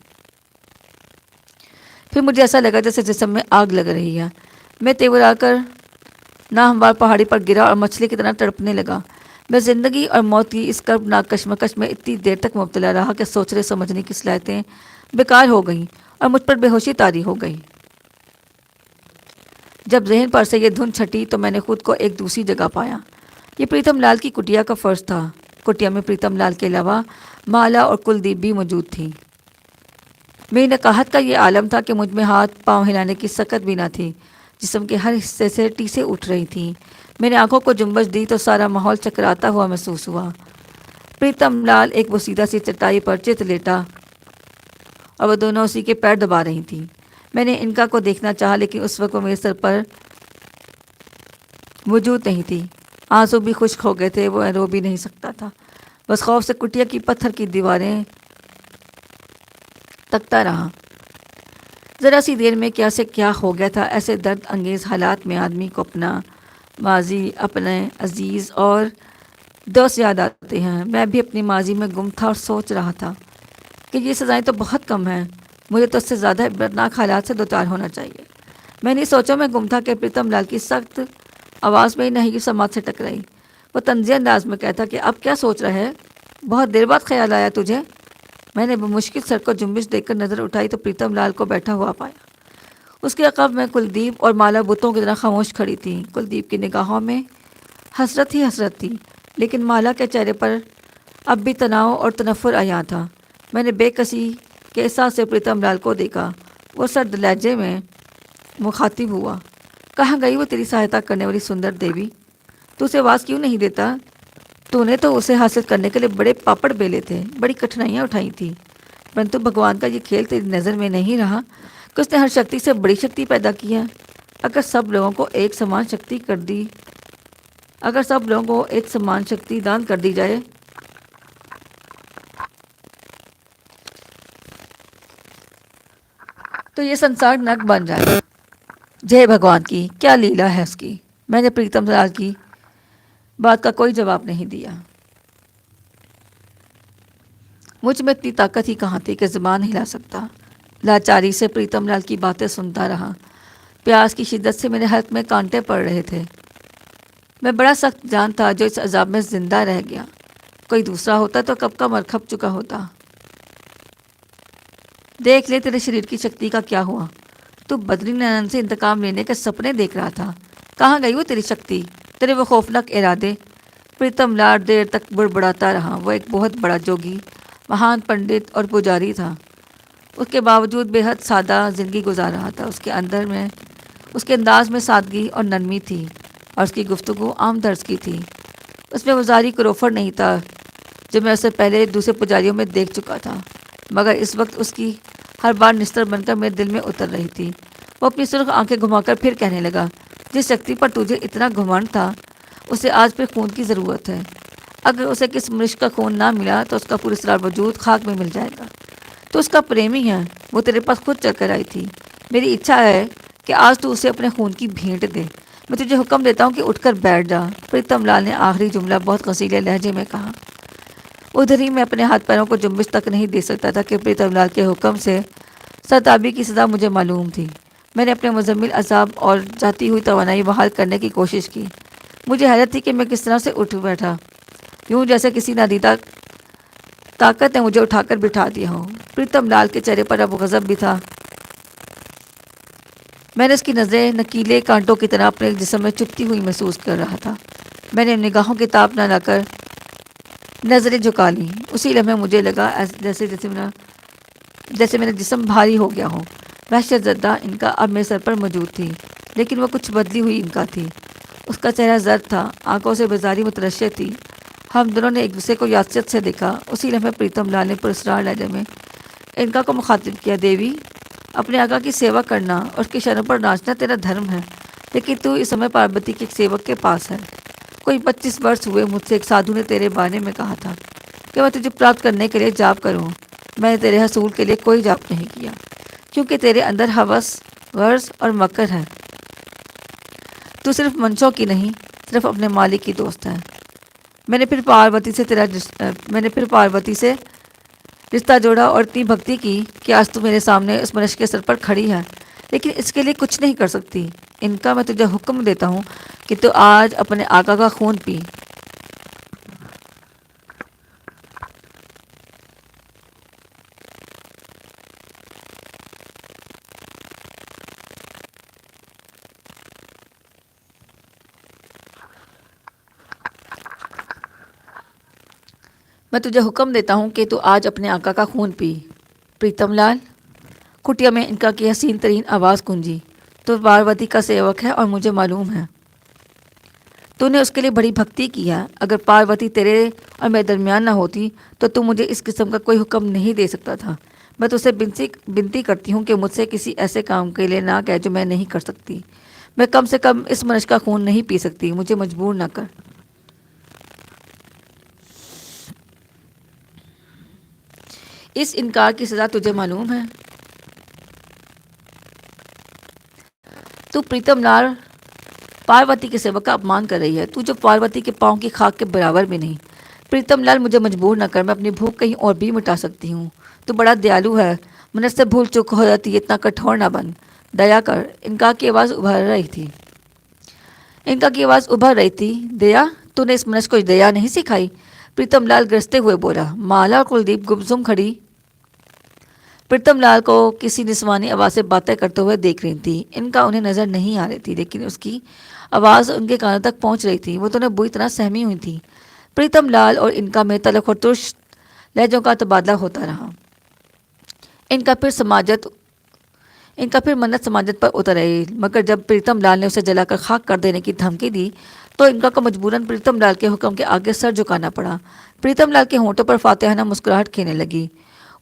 پھر مجھے ایسا لگا جیسے جسم میں آگ لگ رہی ہے۔ میں تیورا کر ناہموار پہاڑی پر گرا اور مچھلی کی طرح تڑپنے لگا۔ میں زندگی اور موت کی اس کربناک کشمکش میں اتنی دیر تک مبتلا رہا کہ سوچنے سمجھنے کی صلاحیتیں بیکار ہو گئیں اور مجھ پر بے ہوشی طاری ہو گئی۔ جب ذہن پر سے یہ دھن چھٹی تو میں نے خود کو ایک دوسری جگہ پایا۔ یہ پریتم لال کی کٹیا کا فرش تھا۔ کٹیا میں پریتم لال کے علاوہ مالا اور کلدیپ بھی موجود تھی۔ میری نقاہت کا یہ عالم تھا کہ مجھ میں ہاتھ پاؤں ہلانے کی سکت بھی نہ تھی۔ جسم کے ہر حصے سے ٹیسیں اٹھ رہی تھیں۔ میں نے آنکھوں کو جنبش دی تو سارا ماحول چکراتا ہوا محسوس ہوا۔ پریتم لال ایک بوسیدہ سی چٹائی پر چت لیٹا اور وہ دونوں اسی کے پیر دبا رہی تھیں۔ میں نے انکا کو دیکھنا چاہا لیکن اس وقت وہ میرے سر پر موجود نہیں تھی۔ آنسو بھی خشک ہو گئے تھے، وہ رو بھی نہیں سکتا تھا۔ بس خوف سے کٹیا کی پتھر کی دیواریں تکتا رہا۔ ذرا سی دیر میں کیا سے کیا ہو گیا تھا۔ ایسے درد انگیز حالات میں آدمی کو اپنا ماضی، اپنے عزیز اور دوست یاد آتے ہیں۔ میں بھی اپنی ماضی میں گم تھا اور سوچ رہا تھا کہ یہ سزائیں تو بہت کم ہیں، مجھے تو اس سے زیادہ عبرتناک حالات سے دوچار ہونا چاہیے۔ میں نے سوچوں میں گم تھا کہ پریتم لال کی سخت آواز میں نہیں سماعت سے ٹکرائی۔ وہ طنزیہ انداز میں کہتا کہ اب کیا سوچ رہا ہے؟ بہت دیر بعد خیال آیا تجھے؟ میں نے بمشکل سر کو جنبش دے کر نظر اٹھائی تو پریتم لال کو بیٹھا ہوا پایا۔ اس کے عقب میں کلدیپ اور مالا بتوں کی طرح خاموش کھڑی تھی۔ کلدیپ کی نگاہوں میں حسرت ہی حسرت تھی، لیکن مالا کے چہرے پر اب بھی تناؤ اور تنفر عیاں تھا۔ میں نے بے کسی کے احساس سے پریتم لال کو دیکھا۔ وہ سرد لہجے میں مخاطب ہوا، کہاں گئی وہ تیری سہایتا کرنے والی سندر دیوی؟ تو اسے آواز کیوں نہیں دیتا؟ تو نے تو اسے حاصل کرنے کے لیے بڑے پاپڑ بیلے تھے، بڑی کٹھنائیاں اٹھائی تھی، پرنتو بھگوان کا یہ کھیل تیری نظر میں نہیں رہا کہ اس نے ہر شکتی سے بڑی شکتی پیدا کی ہے؟ اگر سب لوگوں کو ایک سمان شکتی دان کر دی جائے تو یہ سنسار نرک بن جائے۔ جے بھگوان کی کیا لیلا ہے اس کی۔ میں نے پریتم لال کی بات کا کوئی جواب نہیں دیا۔ مجھ میں اتنی طاقت ہی کہاں تھی کہ زبان ہلا سکتا۔ لاچاری سے پریتم لال کی باتیں سنتا رہا۔ پیاس کی شدت سے میرے حلق میں کانٹے پڑ رہے تھے۔ میں بڑا سخت جان تھا جو اس عذاب میں زندہ رہ گیا۔ کوئی دوسرا ہوتا تو کب کا مر کھپ چکا ہوتا۔ دیکھ لے تیرے شریر کی شکتی کا کیا ہوا۔ تو بدری نینن سے انتقام لینے کے سپنے دیکھ رہا تھا، کہاں گئی وہ تیری شکتی، تیرے وہ خوفناک ارادے؟ پریتم لال دیر تک بڑبڑاتا رہا۔ وہ ایک بہت بڑا جوگی، مہان پنڈت اور پجاری تھا۔ اس کے باوجود بے حد سادہ زندگی گزار رہا تھا۔ اس کے انداز میں سادگی اور نرمی تھی اور اس کی گفتگو عام طرز کی تھی۔ اس میں وہ ظاہری کروفر نہیں تھا جو میں اسے پہلے دوسرے پجاریوں میں دیکھ چکا تھا، مگر اس وقت اس کی ہر بار نستر بن کر میرے دل میں اتر رہی تھی۔ وہ اپنی سرخ آنکھیں گھما کر پھر کہنے لگا، جس شکتی پر تجھے اتنا گھمنڈ تھا اسے آج پھر خون کی ضرورت ہے۔ اگر اسے کس مرشک کا خون نہ ملا تو اس کا پراسرار وجود خاک میں مل جائے گا۔ تو اس کا پریمی ہے، وہ تیرے پاس خود چل کر آئی تھی۔ میری اچھا ہے کہ آج تو اسے اپنے خون کی بھینٹ دے۔ میں تجھے حکم دیتا ہوں کہ اٹھ کر بیٹھ جا۔ پریتم لال نے آخری جملہ بہت غصیلے لہجے میں کہا۔ ادھر ہی میں اپنے ہاتھ پیروں کو جنبش تک نہیں دے سکتا تھا کہ پریتم لال کے حکم سے سرتابی کی سزا مجھے معلوم تھی۔ میں نے اپنے مزمل عذاب اور جاتی ہوئی توانائی بحال کرنے کی کوشش کی۔ مجھے حیرت تھی کہ میں کس طرح سے اٹھ بیٹھا، یوں جیسے کسی نادیدہ طاقت نے مجھے اٹھا کر بٹھا دیا ہو۔ پریتم لال کے چہرے پر اب غضب بھی تھا۔ میں نے اس کی نظریں نکیلے کانٹوں کی طرح اپنے جسم میں چپتی ہوئی محسوس کر رہا تھا۔ میں نے نگاہوں کی تاب نہ لا کر نظریں جھکا لیں۔ اسی لمحے مجھے لگا جیسے میرا جسم بھاری ہو گیا ہو۔ وحشت زدہ انکا اب میرے سر پر موجود تھی، لیکن وہ کچھ بدلی ہوئی انکا تھی۔ اس کا چہرہ زرد تھا، آنکھوں سے بیزاری مترشح تھی۔ ہم دونوں نے ایک دوسرے کو یاسیت سے دیکھا۔ اسی لمحے پریتم لال نے پراسرار لہجے میں انکا کو مخاطب کیا، دیوی، اپنے آقا کی سیوا کرنا اور اس کے شرم پر ناچنا تیرا دھرم ہے، لیکن تو اس سمے پاروتی کے ایک سیوک کے پاس ہے۔ کوئی 25 برس ہوئے مجھ سے ایک سادھو نے تیرے بارے میں کہا تھا کہ میں تجھے پراپت کرنے کے لیے جاپ کروں. میں نے تیرے حصول کے لیے کوئی جاپ نہیں کیا کیونکہ تیرے اندر ہوس، غرض اور مکر ہے. تو صرف منشوں کی نہیں، صرف اپنے مالک کی دوست ہے. میں نے پھر پاروتی سے رشتہ جوڑا اور اتنی بھکتی کی کہ آج تو میرے سامنے اس منش کے سر پر کھڑی ہے، لیکن اس کے لیے کچھ نہیں کر سکتی. ان کا میں تجھے حکم دیتا ہوں کہ تو آج اپنے آقا کا خون پی. میں تجھے حکم دیتا ہوں کہ تو آج اپنے آقا کا خون پی. پریتم لال. کٹیا میں انکا کی حسین ترین آواز گونجی. تو پاروتی کا سیوک ہے اور مجھے معلوم ہے تو نے اس کے لیے بڑی بھکتی کی ہے. اگر پاروتی تیرے اور میرے درمیان نہ ہوتی تو مجھے اس قسم کا کوئی حکم نہیں دے سکتا تھا. میں تجھ سے بنتی کرتی ہوں کہ مجھ سے کسی ایسے کام کے لیے نہ کہہ جو میں نہیں کر سکتی. میں کم سے کم اس منش کا خون نہیں پی سکتی. مجھے مجبور نہ کر. اس انکار کی سزا تجھے معلوم ہے. تو پریتم لال پاروتی کے سیوک کا اپمان کر رہی ہے. تو جو پاروتی کے پاؤں کی خاک کے برابر بھی نہیں. پریتم لال مجھے مجبور نہ کر. میں اپنی بھوک کہیں اور بھی مٹا سکتی ہوں. تو بڑا دیالو ہے. منش سے بھول چک ہو جاتی ہے. اتنا کٹھور نہ بن. دیا کر. انکا کی آواز ابھر رہی تھی. دیا؟ تو نے اس منش کو دیا نہیں سکھائی؟ پریتم لال گرجتے ہوئے بولا. مالا اور کلدیپ گمسم کھڑی پریتم لال کو کسی نسوانی آواز سے باتیں کرتے ہوئے دیکھ رہی تھی. ان کا انہیں نظر نہیں آ رہی تھی، لیکن اس کی آواز ان کے کانوں تک پہنچ رہی تھی. وہ دونوں بری طرح سہمی ہوئی تھی. پریتم لال اور ان کا میں تلخ اور ترش لہجوں کا تبادلہ ہوتا رہا. ان کا پھر منت سماجت پر اتر آئی. مگر جب پریتم لال نے اسے جلا کر خاک کر دینے کی دھمکی دی تو ان کا کو مجبوراً پریتم لال کے حکم کے آگے سر جھکانا پڑا. پریتم لال کے ہونٹوں پر فاتحانہ مسکراہٹ کھیلنے لگی.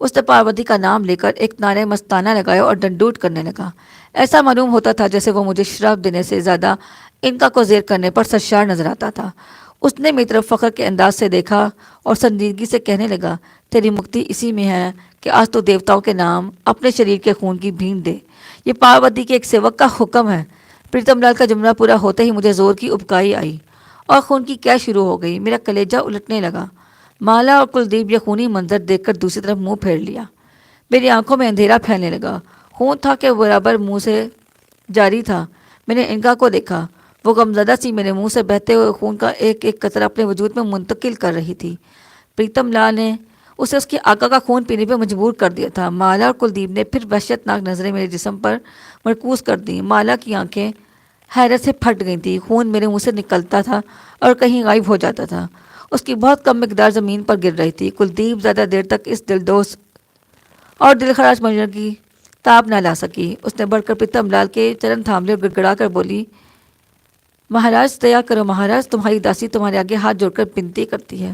اس نے پاروتی کا نام لے کر ایک نعرے مستانہ لگایا اور ڈنڈوت کرنے لگا. ایسا معلوم ہوتا تھا جیسے وہ مجھے شراب دینے سے زیادہ انکا کو زیر کرنے پر سرشار نظر آتا تھا. اس نے میری طرف فخر کے انداز سے دیکھا اور سنجیدگی سے کہنے لگا. تیری مکتی اسی میں ہے کہ آج تو دیوتاؤں کے نام اپنے شریر کے خون کی بھینٹ دے. یہ پاروتی کے ایک سیوک کا حکم ہے. پریتم لال کا جملہ پورا ہوتے ہی مجھے زور کی ابکائی آئی اور خون کی کیا شروع ہو گئی. میرا کلیجہ الٹنے لگا. مالا اور کلدیپ یہ خونی منظر دیکھ کر دوسری طرف منہ پھیر لیا. میری آنکھوں میں اندھیرا پھیلنے لگا. خون تھا کہ برابر منہ سے جاری تھا. میں نے انکا کو دیکھا. وہ غمزدہ سی میرے منہ سے بہتے ہوئے خون کا ایک ایک قطرہ اپنے وجود میں منتقل کر رہی تھی. پریتم لال نے اسے اس کے آقا کا خون پینے پہ مجبور کر دیا تھا. مالا اور کلدیپ نے پھر وحشت ناک نظریں میرے جسم پر مرکوز کر دیں. مالا کی آنکھیں حیرت سے پھٹ گئی تھیں. خون میرے منہ سے نکلتا تھا اور کہیں غائب ہو جاتا تھا. اس کی بہت کم مقدار زمین پر گر رہی تھی. کلدیپ زیادہ دیر تک اس دلدوز اور دلخراش منظر کی تاب نہ لا سکی. اس نے بڑھ کر پریتم لال کے چرن تھام لے اور گڑگڑا کر بولی. مہاراج دیا کرو مہاراج. تمہاری داسی تمہارے آگے ہاتھ جوڑ کر بنتی کرتی ہے.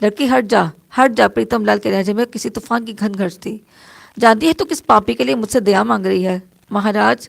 لڑکی ہٹ جا ہٹ جا. پریتم لال کے لہجے میں کسی طوفان کی گھن گرج تھی. جانتی ہے تو کس پاپی کے لیے مجھ سے دیا مانگ رہی ہے؟ مہاراج.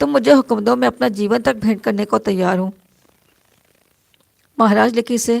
تم مجھے حکم دو. میں اپنا جیون تک بھیٹ کرنے کو تیار ہوں. مہاراج لیکن اسے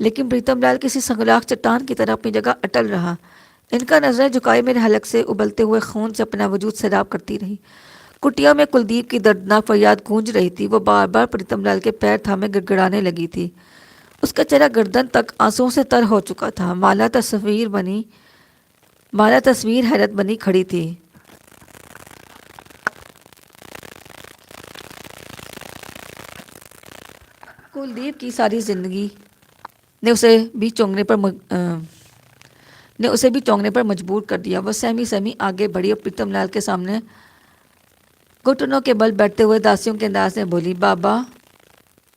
لیکن پریتم لال کسی سنگلاخ چٹان کی طرح اپنی جگہ اٹل رہا. ان کا نظریں جھکائے میرے حلق سے ابلتے ہوئے خون سے اپنا وجود سیراب کرتی رہی. کٹیا میں کلدیپ کی دردناک فریاد گونج رہی تھی. وہ بار بار پریتم لال کے پیر تھامے گڑگڑانے لگی تھی. اس کا چہرہ گردن تک آنسوؤں سے تر ہو چکا تھا. مالا تصویر حیرت بنی کھڑی تھی. کلدیپ کی ساری زندگی نے اسے بھی چونگنے پر مجبور کر دیا. وہ سہمی سہمی آگے بڑھی اور پریتم لال کے سامنے گھٹنوں کے بل بیٹھتے ہوئے داسیوں کے انداز میں بولی. بابا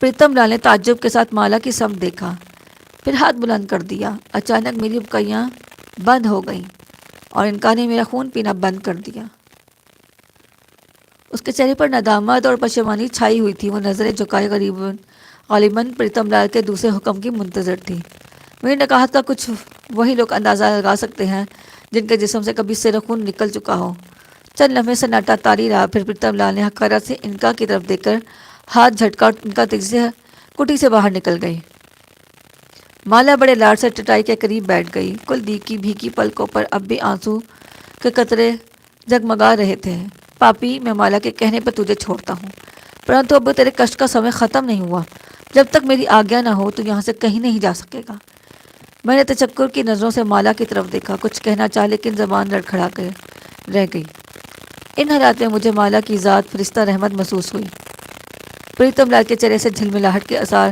پریتم لال نے تعجب کے ساتھ مالا کی سمت دیکھا، پھر ہاتھ بلند کر دیا. اچانک میری ابکائیاں بند ہو گئیں اور انکا نے میرا خون پینا بند کر دیا. اس کے چہرے پر ندامت اور پشیمانی چھائی ہوئی تھی. وہ نظریں جھکائے غالباً پریتم لال کے دوسرے حکم کی منتظر تھی. میری نکاحت کا کچھ وہی لوگ اندازہ لگا سکتے ہیں جن کے جسم سے کبھی سر خون نکل چکا ہو. چند لمحے سناٹا طاری رہا. پھر پریتم لال نے حقارت سے انکا کی طرف دیکھ کر ہاتھ جھٹکا اور انکا تیزی سے کٹی سے باہر نکل گئی. مالا بڑے لاڈ سے چٹائی کے قریب بیٹھ گئی. کلدیپ کی بھیگی پلکوں پر اب بھی آنسو کے قطرے جگمگا رہے تھے. پاپی، میں مالا کے کہنے پر تجھے چھوڑتا ہوں، پرنتو اب تیرے کشٹ کا سمے ختم نہیں ہوا. جب تک میری آگیا نہ ہو تو یہاں سے کہیں نہیں جا سکے گا. میں نے تشکر کی نظروں سے مالا کی طرف دیکھا. کچھ کہنا چاہ لیکن زبان لڑکھڑا کر رہ گئی. ان حالات میں مجھے مالا کی ذات فرشتہ رحمت محسوس ہوئی. پریتم لال کے چہرے سے جھلملاہٹ کے آثار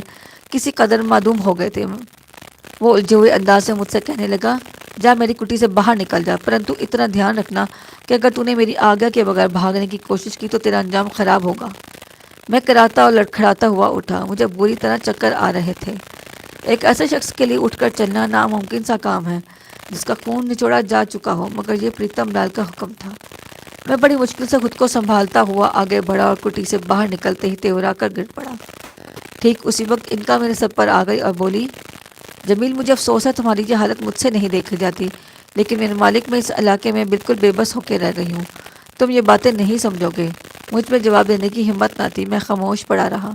کسی قدر معدوم ہو گئے تھے. وہ الجھے ہوئے انداز سے مجھ سے کہنے لگا، جا میری کٹی سے باہر نکل جا، پرنتو اتنا دھیان رکھنا کہ اگر تو نے میری آگیا کے بغیر بھاگنے کی کوشش کی تو تیرا انجام خراب ہوگا. میں کراتا اور لڑکھڑاتا ہوا اٹھا. مجھے بری طرح چکر آ رہے تھے. ایک ایسے شخص کے لیے اٹھ کر چلنا ناممکن سا کام ہے جس کا خون نچوڑا جا چکا ہو، مگر یہ پریتم لال کا حکم تھا. میں بڑی مشکل سے خود کو سنبھالتا ہوا آگے بڑھا اور کٹی سے باہر نکلتے ہی تیورا کر گر پڑا. ٹھیک اسی وقت انکا میرے سر پر آ گئی اور بولی، جمیل، مجھے افسوس ہے تمہاری یہ حالت مجھ سے نہیں دیکھی جاتی، لیکن میرے مالک میں اس علاقے میں بالکل بے بس ہو کے رہ گئی ہوں. تم یہ باتیں نہیں سمجھو گے. مجھ میں جواب دینے کی ہمت نہ تھی. میں خاموش پڑا رہا.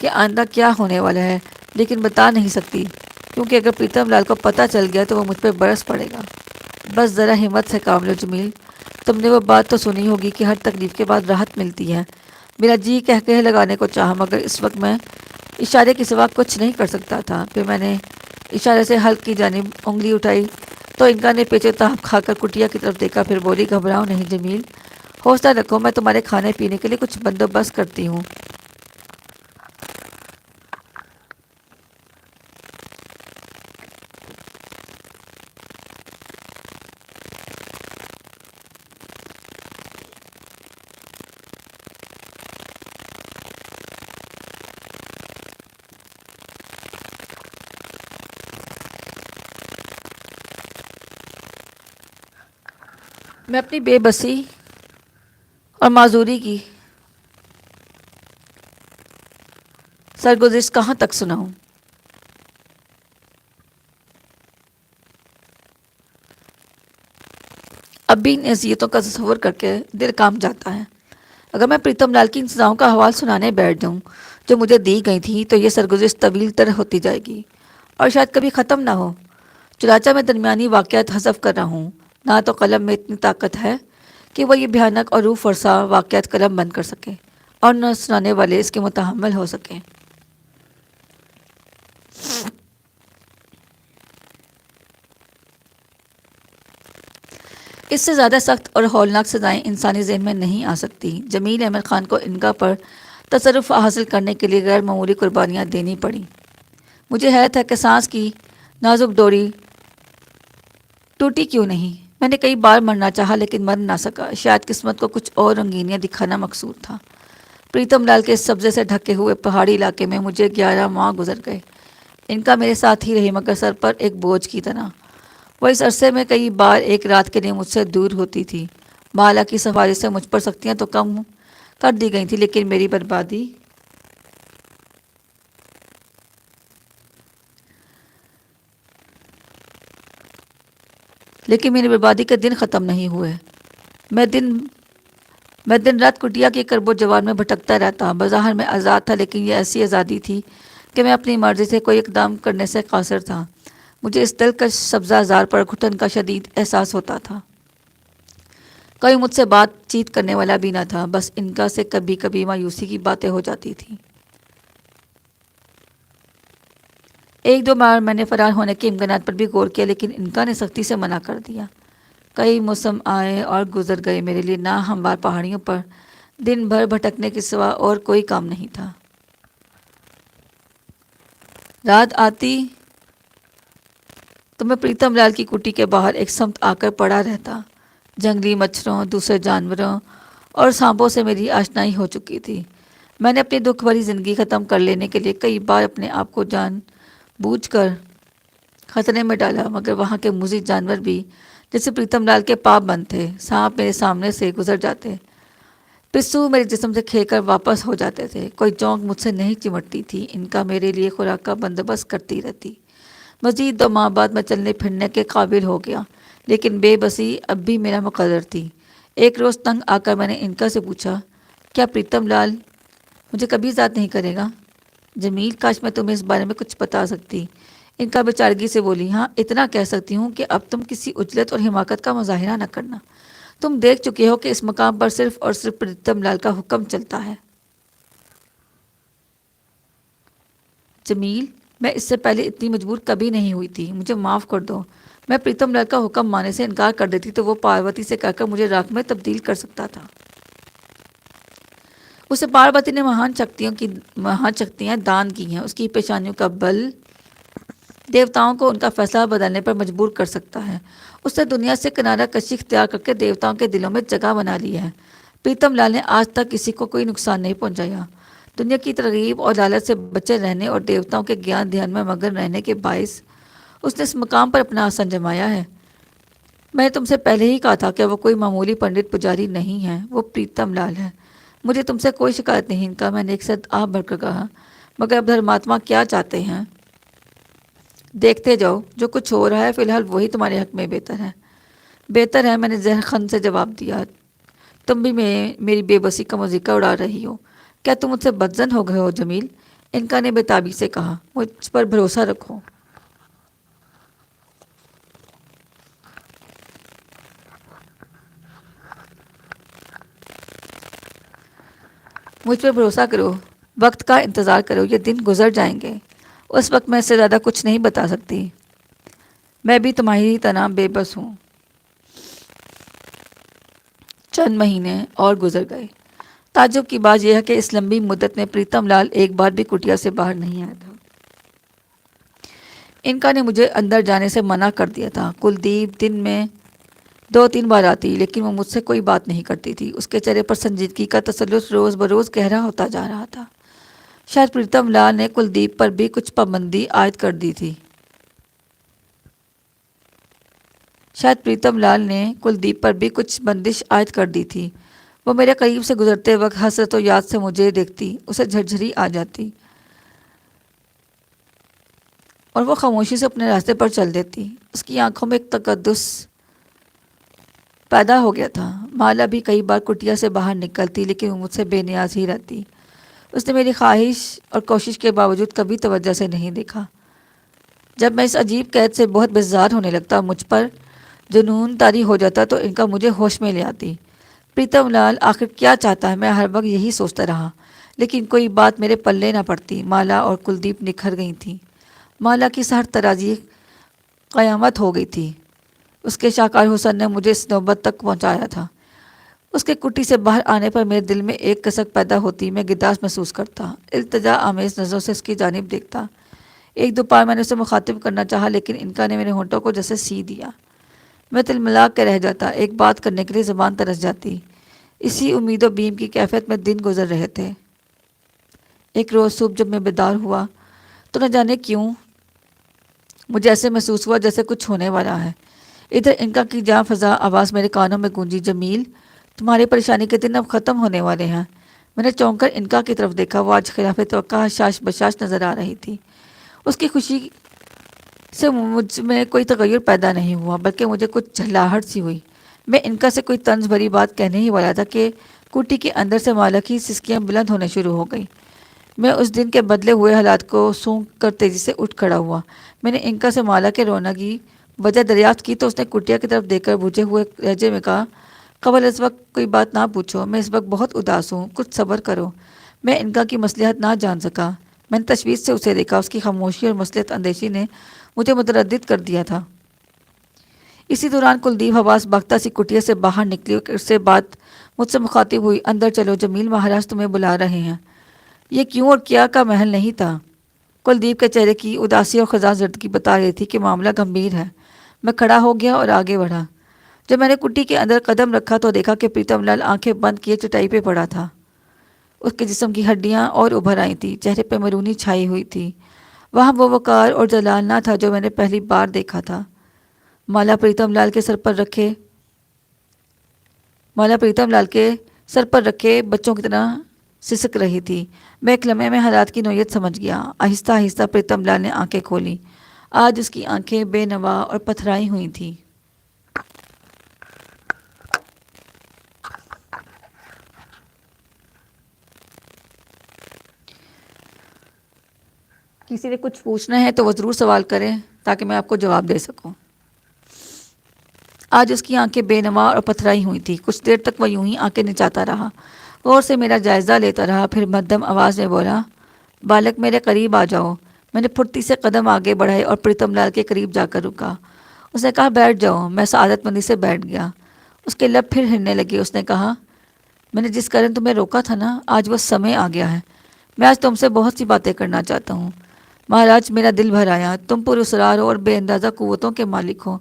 کہ آئندہ کیا ہونے والا ہے، لیکن بتا نہیں سکتی کیونکہ اگر پریتم لال کو پتہ چل گیا تو وہ مجھ پہ برس پڑے گا. بس ذرا ہمت سے کام لو جمیل. تم نے وہ بات تو سنی ہوگی کہ ہر تکلیف کے بعد راحت ملتی ہے. میرا جی کہہ لگانے کو چاہا، مگر اس وقت میں اشارے کے سوا کچھ نہیں کر سکتا تھا. پھر میں نے اشارے سے حلق کی جانب انگلی اٹھائی تو انکا نے پیچھے تاپ کھا کر کٹیا کی طرف دیکھا. پھر بولی، گھبراؤ نہیں جمیل، حوصلہ رکھو. میں تمہارے کھانے پینے کے لیے کچھ بندوبست کرتی ہوں. میں اپنی بے بسی اور معذوری کی سرگزشت کہاں تک سناؤں؟ اب بھی ان اذیتوں کا تصور کر کے دل کام جاتا ہے. اگر میں پریتم لال کی ان سزاؤں کا حوال سنانے بیٹھ جاؤں جو مجھے دی گئی تھی تو یہ سرگزشت طویل تر ہوتی جائے گی اور شاید کبھی ختم نہ ہو. چنانچہ میں درمیانی واقعات حذف کر رہا ہوں. نہ تو قلم میں اتنی طاقت ہے کہ وہ یہ بھیانک اور روح فرسا واقعات قلم بند کر سکے، اور نہ سنانے والے اس کے متحمل ہو سکیں. اس سے زیادہ سخت اور ہولناک سزائیں انسانی ذہن میں نہیں آ سکتی. جمیل احمد خان کو انکا پر تصرف حاصل کرنے کے لیے غیر معمولی قربانیاں دینی پڑیں. مجھے حیرت ہے کہ سانس کی نازک ڈوری ٹوٹی کیوں نہیں. میں نے کئی بار مرنا چاہا لیکن مر نہ سکا. شاید قسمت کو کچھ اور رنگینیاں دکھانا مقصود تھا. پریتم لال کے اس سبزے سے ڈھکے ہوئے پہاڑی علاقے میں مجھے 11 ماہ گزر گئے. انکا میرے ساتھ ہی رہی، مگر سر پر ایک بوجھ کی طرح. وہ اس عرصے میں کئی بار ایک رات کے لیے مجھ سے دور ہوتی تھی. مالا کی سفارش سے مجھ پر سختیاں تو کم کر دی گئی تھی، لیکن میری بربادی کے دن ختم نہیں ہوئے. میں دن رات کٹیا کی کرب و جوار میں بھٹکتا رہتا. بظاہر میں آزاد تھا، لیکن یہ ایسی آزادی تھی کہ میں اپنی مرضی سے کوئی اقدام کرنے سے قاصر تھا. مجھے اس دلکش سبزہ زار پر گھٹن کا شدید احساس ہوتا تھا. کوئی مجھ سے بات چیت کرنے والا بھی نہ تھا. بس انکا سے کبھی کبھی مایوسی کی باتیں ہو جاتی تھیں. ایک دو بار میں نے فرار ہونے کے امکانات پر بھی غور کیا، لیکن انکا نے سختی سے منع کر دیا. کئی موسم آئے اور گزر گئے. میرے لیے ناہموار پہاڑیوں پر دن بھر بھٹکنے کے سوا اور کوئی کام نہیں تھا. رات آتی تو میں پریتم لال کی کٹی کے باہر ایک سمت آ کر پڑا رہتا. جنگلی مچھروں، دوسرے جانوروں اور سانپوں سے میری آشنائی ہو چکی تھی. میں نے اپنی دکھ بھری زندگی ختم کر لینے کے لیے کئی بار اپنے آپ کو جان بوجھ کر خطرے میں ڈالا، مگر وہاں کے موذی جانور بھی جیسے پریتم لال کے پاپ بند تھے، سانپ میرے سامنے سے گزر جاتے، پسو میرے جسم سے کھے کر واپس ہو جاتے تھے، کوئی چونک مجھ سے نہیں چمٹتی تھی، ان کا میرے لیے خوراک کا بندوبست کرتی رہتی۔ مزید 2 ماہ بعد میں چلنے پھرنے کے قابل ہو گیا، لیکن بے بسی اب بھی میرا مقرر تھی۔ ایک روز تنگ آ کر میں نے انکا سے پوچھا، کیا پریتم لال مجھے کبھی ذات نہیں کرے گا؟ جمیل، کاش میں تمہیں اس بارے میں کچھ بتا سکتی۔ انکا بیچارگی سے بولی، ہاں اتنا کہہ سکتی ہوں کہ اب تم کسی عجلت اور حماقت کا مظاہرہ نہ کرنا۔ تم دیکھ چکے ہو کہ اس مقام پر صرف اور صرف پریتم لال کا حکم چلتا ہے۔ جمیل، میں اس سے پہلے اتنی مجبور کبھی نہیں ہوئی تھی، مجھے معاف کر دو۔ میں پریتم لال کا حکم ماننے سے انکار کر دیتی تو وہ پاروتی سے کہہ کر مجھے راکھ میں تبدیل کر سکتا تھا۔ اسے پاروتی نے مہان شکتیاں دان کی ہیں، اس کی پیشانیوں کا بل دیوتاؤں کو ان کا فیصلہ بدلنے پر مجبور کر سکتا ہے۔ اس نے دنیا سے کنارہ کشی اختیار کر کے دیوتاؤں کے دلوں میں جگہ بنا لی ہے۔ پریتم لال نے آج تک کسی کو کوئی نقصان نہیں پہنچایا۔ دنیا کی ترغیب اور لالچ سے بچے رہنے اور دیوتاؤں کے گیان دھیان میں مگن رہنے کے باعث اس نے اس مقام پر اپنا آسن جمایا ہے۔ میں نے تم سے پہلے ہی کہا تھا کہ وہ کوئی معمولی پنڈت پجاری نہیں ہے، وہ پریتم لال ہے۔ مجھے تم سے کوئی شکایت نہیں، انکا، میں نے ایک ساتھ آپ بھر کر کہا، مگر اب دھرماتما کیا چاہتے ہیں؟ دیکھتے جاؤ، جو کچھ ہو رہا ہے فی الحال وہی تمہارے حق میں بہتر ہے۔ بہتر ہے، میں نے زہر خند سے جواب دیا۔ تم بھی میری بے بسی کا مذیقہ اڑا رہی ہو۔ کیا تم مجھ سے بدظن ہو گئے ہو جمیل؟ انکا نے بےتابی سے کہا، مجھ پر بھروسہ رکھو۔ مجھ پر بھروسہ کرو، وقت کا انتظار کرو، یہ دن گزر جائیں گے، اس وقت میں اس سے زیادہ کچھ نہیں بتا سکتی۔ میں بھی تمہاری طرح بے بس ہوں۔ چند مہینے اور گزر گئے۔ تعجب کی بات یہ ہے کہ اس لمبی مدت میں پریتم لال ایک بار بھی کٹیا سے باہر نہیں آیا تھا۔ انکا نے مجھے اندر جانے سے منع کر دیا تھا۔ کلدیپ دن میں 2-3 بار آتی، لیکن وہ مجھ سے کوئی بات نہیں کرتی تھی۔ اس کے چہرے پر سنجیدگی کا تسلط روز بروز گہرا ہوتا جا رہا تھا۔ شاید پریتم لال نے کلدیپ پر بھی کچھ پابندی عائد کر دی تھی۔ بندش عائد کر دی تھی۔ وہ میرے قریب سے گزرتے وقت حسرت و یاد سے مجھے دیکھتی، اسے جھرجھری آ جاتی اور وہ خاموشی سے اپنے راستے پر چل دیتی۔ اس کی آنکھوں میں ایک تقدس پیدا ہو گیا تھا۔ مالا بھی کئی بار کٹیا سے باہر نکلتی، لیکن وہ مجھ سے بے نیاز ہی رہتی۔ اس نے میری خواہش اور کوشش کے باوجود کبھی توجہ سے نہیں دیکھا۔ جب میں اس عجیب قید سے بہت بیزار ہونے لگتا، مجھ پر جنون طاری ہو جاتا، تو ان کا مجھے ہوش میں لے آتی۔ پریتم لال آخر کیا چاہتا ہے؟ میں ہر وقت یہی سوچتا رہا، لیکن کوئی بات میرے پلے نہ پڑتی۔ مالا اور کلدیپ نکھر گئی تھیں۔ مالا کی سحر ترازی قیامت ہو گئی تھی۔ اس کے شاہکار حسن نے مجھے اس نوبت تک پہنچایا تھا۔ اس کے کٹی سے باہر آنے پر میرے دل میں ایک کسک پیدا ہوتی، میں گداس محسوس کرتا، التجا آمیز نظروں سے اس کی جانب دیکھتا۔ 1-2 بار میں نے اسے مخاطب کرنا چاہا، لیکن انکا نے میرے ہونٹوں کو جیسے سی دیا۔ میں تلملا کے رہ جاتا، ایک بات کرنے کے لیے زبان ترس جاتی۔ اسی امید و بیم کی کیفیت میں دن گزر رہے تھے۔ ایک روز صبح جب میں بیدار ہوا تو نہ جانے کیوں مجھے ایسے محسوس ہوا جیسے کچھ ہونے والا ہے۔ ادھر انکا کی جاں فضا آواز میرے کانوں میں گونجی، جمیل، تمہاری پریشانی کے دن اب ختم ہونے والے ہیں۔ میں نے چونک کر انکا کی طرف دیکھا، وہ آج خلاف توقع حشاش بشاش نظر آ رہی تھی۔ اس کی خوشی سے مجھ میں کوئی تغیر پیدا نہیں ہوا، بلکہ مجھے کچھ جھلاہٹ سی ہوئی۔ میں انکا سے کوئی طنز بھری بات کہنے ہی والا تھا کہ کوٹی کے اندر سے مالا کی سسکیاں بلند ہونے شروع ہو گئیں۔ میں اس دن کے بدلے ہوئے حالات کو سونگ کر تیزی سے اٹھ کھڑا ہوا۔ میں نے انکا سے مالا کے رونے کی وجہ دریافت کی تو اس نے کٹیا کی طرف دیکھ کر بجھے ہوئے لہجے میں کہا، قبل اس وقت کوئی بات نہ پوچھو، میں اس وقت بہت اداس ہوں، کچھ صبر کرو۔ میں انکا کی مصلحت نہ جان سکا۔ میں نے تشویش سے اسے دیکھا، اس کی خاموشی اور مصلحت اندیشی نے مجھے متردد کر دیا تھا۔ اسی دوران کلدیپ حواس باختہ سی کٹیا سے باہر نکلی اور اس سے بات مجھ سے مخاطب ہوئی، اندر چلو، جمیل مہاراج تمہیں بلا رہے ہیں۔ یہ کیوں اور کیا کا محل نہیں تھا؟ کلدیپ کے چہرے کی اداسی اور خزاں زدگی بتا رہی تھی کہ معاملہ گمبھیر ہے۔ میں کھڑا ہو گیا اور آگے بڑھا۔ جب میں نے کٹی کے اندر قدم رکھا تو دیکھا کہ پریتم لال آنکھیں بند کیے چٹائی پہ پڑا تھا۔ اس کے جسم کی ہڈیاں اور ابھر آئی تھیں، چہرے پہ مرونی چھائی ہوئی تھی۔ وہاں وہ وقار اور جلال نہ تھا جو میں نے پہلی بار دیکھا تھا۔ مالا پریتم لال کے سر پر رکھے بچوں کی طرح سسک رہی تھی۔ میں ایک لمحے میں حالات کی نوعیت سمجھ گیا۔ آہستہ آہستہ پریتم لال نے آنکھیں کھولی۔ آج اس کی آنکھیں بے نوا اور پتھرائی ہوئی تھیں۔ کسی نے کچھ پوچھنا ہے تو وہ ضرور سوال کریں تاکہ میں آپ کو جواب دے سکوں۔ آج اس کی آنکھیں بے نوا اور پتھرائی ہوئی تھی۔ کچھ دیر تک وہ یوں ہی آنکھیں نچاتا رہا، غور سے میرا جائزہ لیتا رہا، پھر مدھم آواز میں بولا، بالک میرے قریب آ جاؤ۔ میں نے پھرتی سے قدم آگے بڑھائے اور پریتم لال کے قریب جا کر رکا۔ اس نے کہا، بیٹھ جاؤ۔ میں سعادت مندی سے بیٹھ گیا۔ اس کے لب پھر ہلنے لگے۔ اس نے کہا، میں نے جس کارن تمہیں روکا تھا نا، آج وہ سمے آ گیا ہے۔ میں آج تم سے بہت سی باتیں کرنا چاہتا ہوں۔ مہاراج، میرا دل بھر آیا۔ تم پراسرار ہو اور بے اندازہ قوتوں کے مالک ہو۔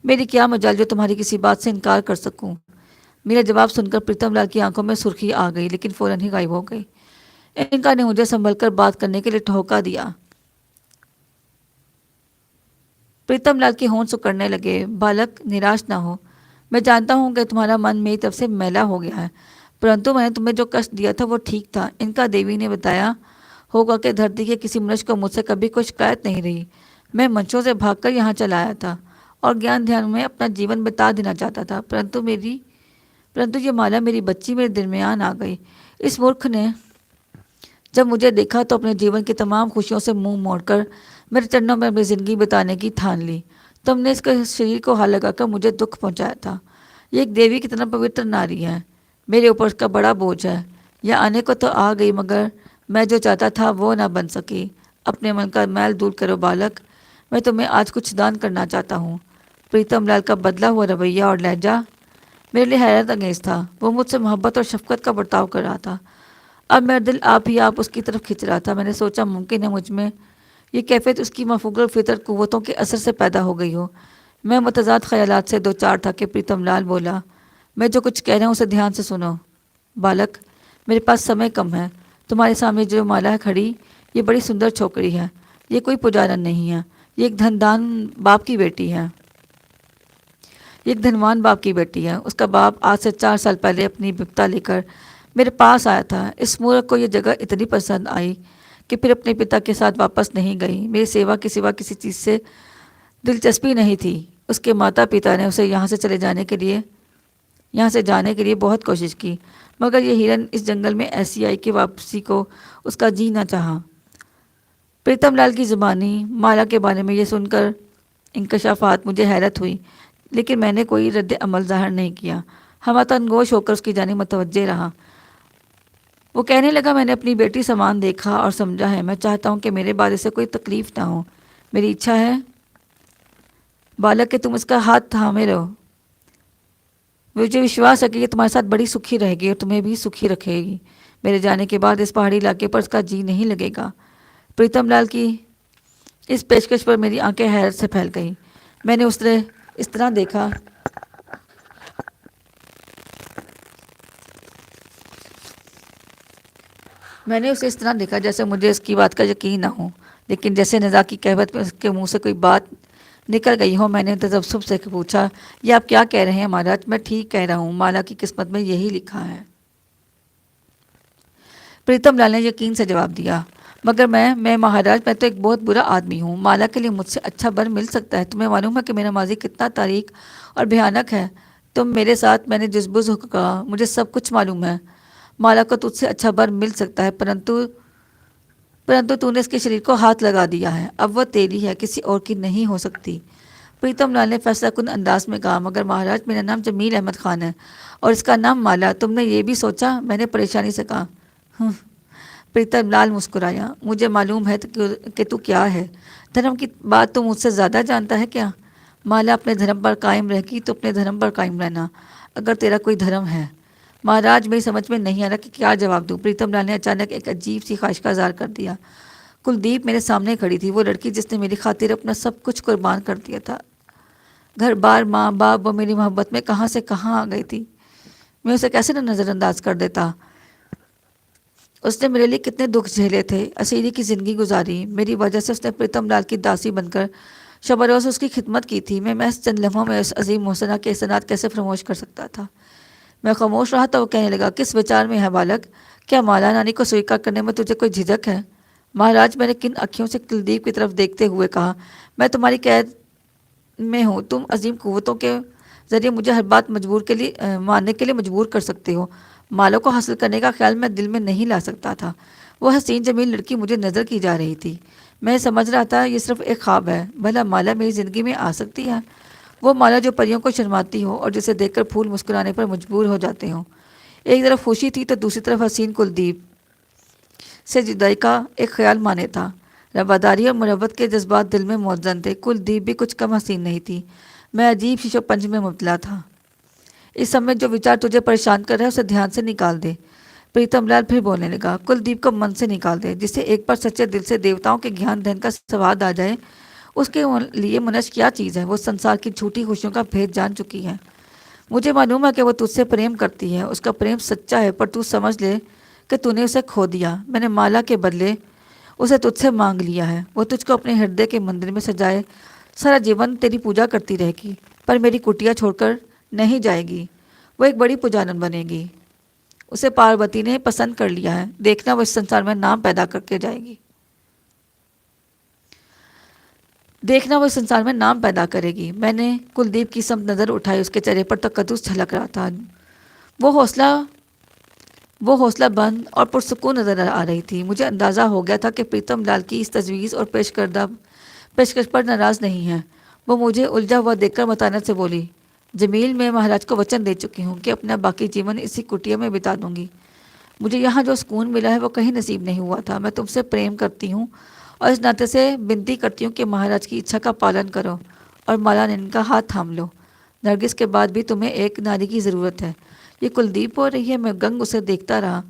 میری کیا مجال جو تمہاری کسی بات سے انکار کر سکوں۔ میرا جواب سن کر پریتم لال کی آنکھوں میں سرخی آ گئی، لیکن فوراً ہی غائب ہو گئی۔ انکا نے مجھے سنبھل کر بات کرنے کے لیے ٹھوکا دیا۔ پریتم لال کی ہونٹ سکڑنے لگے۔ بالک، نراش نہ ہو۔ میں جانتا ہوں کہ تمہارا من میری طرف سے میلا ہو گیا ہے، پرنتو میں نے تمہیں جو کشٹ دیا تھا وہ ٹھیک تھا۔ انکا دیوی نے بتایا ہوگا کہ دھرتی کے کسی منش کو مجھ سے کبھی کوئی شکایت نہیں رہی۔ میں منشوں سے بھاگ کر یہاں چلا آیا تھا اور گیان دھیان میں اپنا جیون بتا دینا چاہتا تھا، پرنتو یہ مالا میری بچی میرے درمیان آ گئی۔ اس مورکھ نے جب مجھے دیکھا تو اپنے جیون کی تمام خوشیوں سے منہ موڑ کر میرے چرنوں میں اپنی زندگی بتانے کی ٹھان لی۔ تم نے اس کے شریر کو ہاتھ لگا کر مجھے دکھ پہنچایا تھا۔ یہ ایک دیوی کی طرح پوتر ناری ہے، میرے اوپر اس کا بڑا بوجھ ہے۔ یہ آنے کو تو آ گئی، مگر میں جو چاہتا تھا وہ نہ بن سکی۔ اپنے من کا میل دور کرو بالک۔ میں تمہیں آج کچھ دان کرنا چاہتا ہوں۔ پریتم لال کا بدلا ہوا رویہ اور لہجہ میرے لیے حیرت انگیز تھا۔ وہ مجھ سے محبت اور شفقت کا برتاؤ کر رہا تھا۔ اب میرا دل آپ ہی آپ اس کی طرف کھنچ رہا تھا۔ میں نے سوچا ممکن ہے مجھ میں یہ کیفیت اس کی مفوق الفطر قوتوں کے اثر سے پیدا ہو گئی ہو۔ میں متضاد خیالات سے دوچار تھا کہ پریتم لال بولا، میں جو کچھ کہہ رہا ہوں اسے دھیان سے سنو۔ بالک، میرے پاس سمے کم ہے۔ تمہارے سامنے جو مالا ہے کھڑی، یہ بڑی سندر چھوکری ہے۔ یہ کوئی پجارن نہیں ہے، یہ ایک دھندان باپ کی بیٹی ہے۔ یہ ایک دھنوان باپ کی بیٹی ہے۔ اس کا باپ آج سے 4 سال پہلے اپنی بپتا لے کر میرے پاس آیا تھا۔ اس مورخ کو یہ جگہ اتنی پسند آئی کہ پھر اپنے پتا کے ساتھ واپس نہیں گئی۔ میری سیوا کے سوا کسی چیز سے دلچسپی نہیں تھی۔ اس کے ماتا پتا نے اسے یہاں سے جانے کے لیے بہت کوشش کی، مگر یہ ہرن اس جنگل میں ایسی آئی کہ واپسی کو اس کا جی نہ چاہا۔ پریتم لال کی زبانی مالا کے بارے میں یہ سن کر انکشافات مجھے حیرت ہوئی، لیکن میں نے کوئی رد عمل ظاہر نہیں کیا۔ ہمتن گوش ہو کر اس کی جانب متوجہ رہا۔ وہ کہنے لگا، میں نے اپنی بیٹی سامان دیکھا اور سمجھا ہے۔ میں چاہتا ہوں کہ میرے بعد اسے کوئی تکلیف نہ ہو۔ میری اچھا ہے بالک کہ تم اس کا ہاتھ تھامے رہو۔ مجھے وشواس ہے کہ یہ تمہارے ساتھ بڑی سکھی رہے گی اور تمہیں بھی سکھی رکھے گی۔ میرے جانے کے بعد اس پہاڑی علاقے پر اس کا جی نہیں لگے گا۔ پریتم لال کی اس پیشکش پر میری آنکھیں حیرت سے پھیل گئیں۔ میں نے اسے اس طرح دیکھا جیسے مجھے اس کی بات کا یقین نہ ہو، لیکن جیسے نزا کی کہوت میں اس کے منہ سے کوئی بات نکل گئی ہو۔ میں نے تذبذب سے پوچھا، یہ آپ کیا کہہ رہے ہیں مہاراج؟ میں ٹھیک کہہ رہا ہوں، مالا کی قسمت میں یہی لکھا ہے۔ پریتم لال نے یقین سے جواب دیا، مگر میں مہاراج، میں تو ایک بہت برا آدمی ہوں۔ مالا کے لیے مجھ سے اچھا بر مل سکتا ہے؟ تمہیں معلوم ہے کہ میرا ماضی کتنا تاریک اور بھیانک ہے۔ تم میرے ساتھ، میں نے جس بز کہا، مجھے سب کچھ معلوم ہے۔ مالا کو تجھ سے اچھا بر مل سکتا ہے، پرنتو تو نے اس کے شریر کو ہاتھ لگا دیا ہے۔ اب وہ تیری ہے، کسی اور کی نہیں ہو سکتی۔ پریتم لال نے فیصلہ کن انداز میں کہا، مگر مہاراج، میرا نام جمیل احمد خان ہے اور اس کا نام مالا۔ تم نے یہ بھی سوچا؟ میں نے پریشانی سے کہا۔ پریتم لال مسکرایا، مجھے معلوم ہے کہ تو کیا ہے۔ دھرم کی بات تو مجھ سے زیادہ جانتا ہے کیا؟ مالا، اپنے دھرم پر قائم رہ گی تو اپنے دھرم پر قائم رہنا، اگر تیرا کوئی دھرم ہے۔ مہاراج، میری سمجھ میں نہیں آ رہا کہ کیا جواب دوں۔ پریتم لال نے اچانک ایک عجیب سی خواہش کا اظہار کر دیا۔ کلدیپ میرے سامنے کھڑی تھی، وہ لڑکی جس نے میری خاطر اپنا سب کچھ قربان کر دیا تھا۔ گھر بار، ماں باپ، وہ میری محبت میں کہاں سے کہاں آ گئی تھی۔ میں اسے کیسے نظر انداز کر دیتا؟ اس نے میرے لیے کتنے دکھ جھیلے تھے، اسیری کی زندگی گزاری، میری وجہ سے اس نے پریتم لال کی داسی بن کر شب روز اس کی خدمت کی تھی۔ میں محض چند لمحوں میں اس عظیم محسنہ کے احسانات کیسے فراموش کر سکتا تھا؟ میں خاموش رہا تو وہ کہنے لگا، کس وچار میں ہے بالک؟ کیا مالا رانی کو سویکار کرنے میں تجھے کوئی جھجک ہے؟ مہاراج، میں نے کن اکھیوں سے کلدیپ کی طرف دیکھتے ہوئے کہا، میں تمہاری قید میں ہوں، تم عظیم قوتوں کے ذریعے مجھے ہر بات ماننے کے لیے مجبور کر سکتے ہو۔ مالوں کو حاصل کرنے کا خیال میں دل میں نہیں لا سکتا تھا۔ وہ حسین جمیل لڑکی مجھے نظر کی جا رہی تھی، میں سمجھ رہا تھا یہ صرف ایک خواب ہے۔ بھلا مالا میری زندگی میں آ سکتی ہے؟ وہ مالا جو پریوں کو شرماتی ہو اور جسے دیکھ کر پھول مسکرانے پر مجبور ہو جاتے ہوں۔ ایک طرف خوشی تھی تو دوسری طرف حسین کلدیپ سے جدائی کا ایک خیال مانے تھا۔ رواداری اور محبت کے جذبات دل میں موزن تھے۔ کلدیپ بھی کچھ کم حسین نہیں تھی۔ میں عجیب شیشو پنج میں مبتلا تھا۔ اس سمے جو وچار تجھے پریشان کر رہا ہے اسے دھیان سے نکال دے۔ پریتم لال پھر بولنے لگا، کلدیپ کو من سے نکال دے۔ جسے ایک بار سچے دل سے دیوتاؤں کے گیان دہن کا سواد آ جائے، اس کے لیے منش کیا چیز ہے؟ وہ سنسار کی جھوٹی خوشیوں کا بھید جان چکی ہے۔ مجھے معلوم ہے کہ وہ تجھ سے پریم کرتی ہے، اس کا پریم سچا ہے، پر تو سمجھ لے کہ تو نے اسے کھو دیا۔ میں نے مالا کے بدلے اسے تجھ سے مانگ لیا ہے۔ وہ تجھ کو اپنے ہردے کے مندر میں سجائے سارا جیون تیری پوجا کرتی رہے گی، پر میری کٹیا چھوڑ کر نہیں جائے گی۔ وہ ایک بڑی پجارن بنے گی۔ اسے پاروتی نے پسند کر لیا ہے، دیکھنا وہ اس سنسار میں نام پیدا کر کے جائے گی۔ دیکھنا وہ اس سنسار میں نام پیدا کرے گی۔ میں نے کلدیپ کی سمت نظر اٹھائی، اس کے چہرے پر تقدس چھلک رہا تھا۔ وہ حوصلہ بند اور پرسکون نظر آ رہی تھی۔ مجھے اندازہ ہو گیا تھا کہ پریتم لال کی اس تجویز اور پیشکش پر ناراض نہیں ہے۔ وہ مجھے الجھا ہوا دیکھ کر متانت سے بولی، جمیل، میں مہاراج کو وچن دے چکی ہوں کہ اپنا باقی جیون اسی کٹیا میں بتا دوں گی۔ مجھے یہاں جو سکون ملا ہے وہ کہیں نصیب نہیں ہوا تھا۔ میں تم سے پریم کرتی ہوں اور اس ناطے سے بنتی کرتی ہوں کہ مہاراج کی اچھا کا پالن کرو اور مالا نین کا ہاتھ تھام لو۔ نرگس کے بعد بھی تمہیں ایک ناری کی ضرورت ہے۔ یہ کلدیپ ہو رہی ہے۔ میں گنگ اسے دیکھتا رہا۔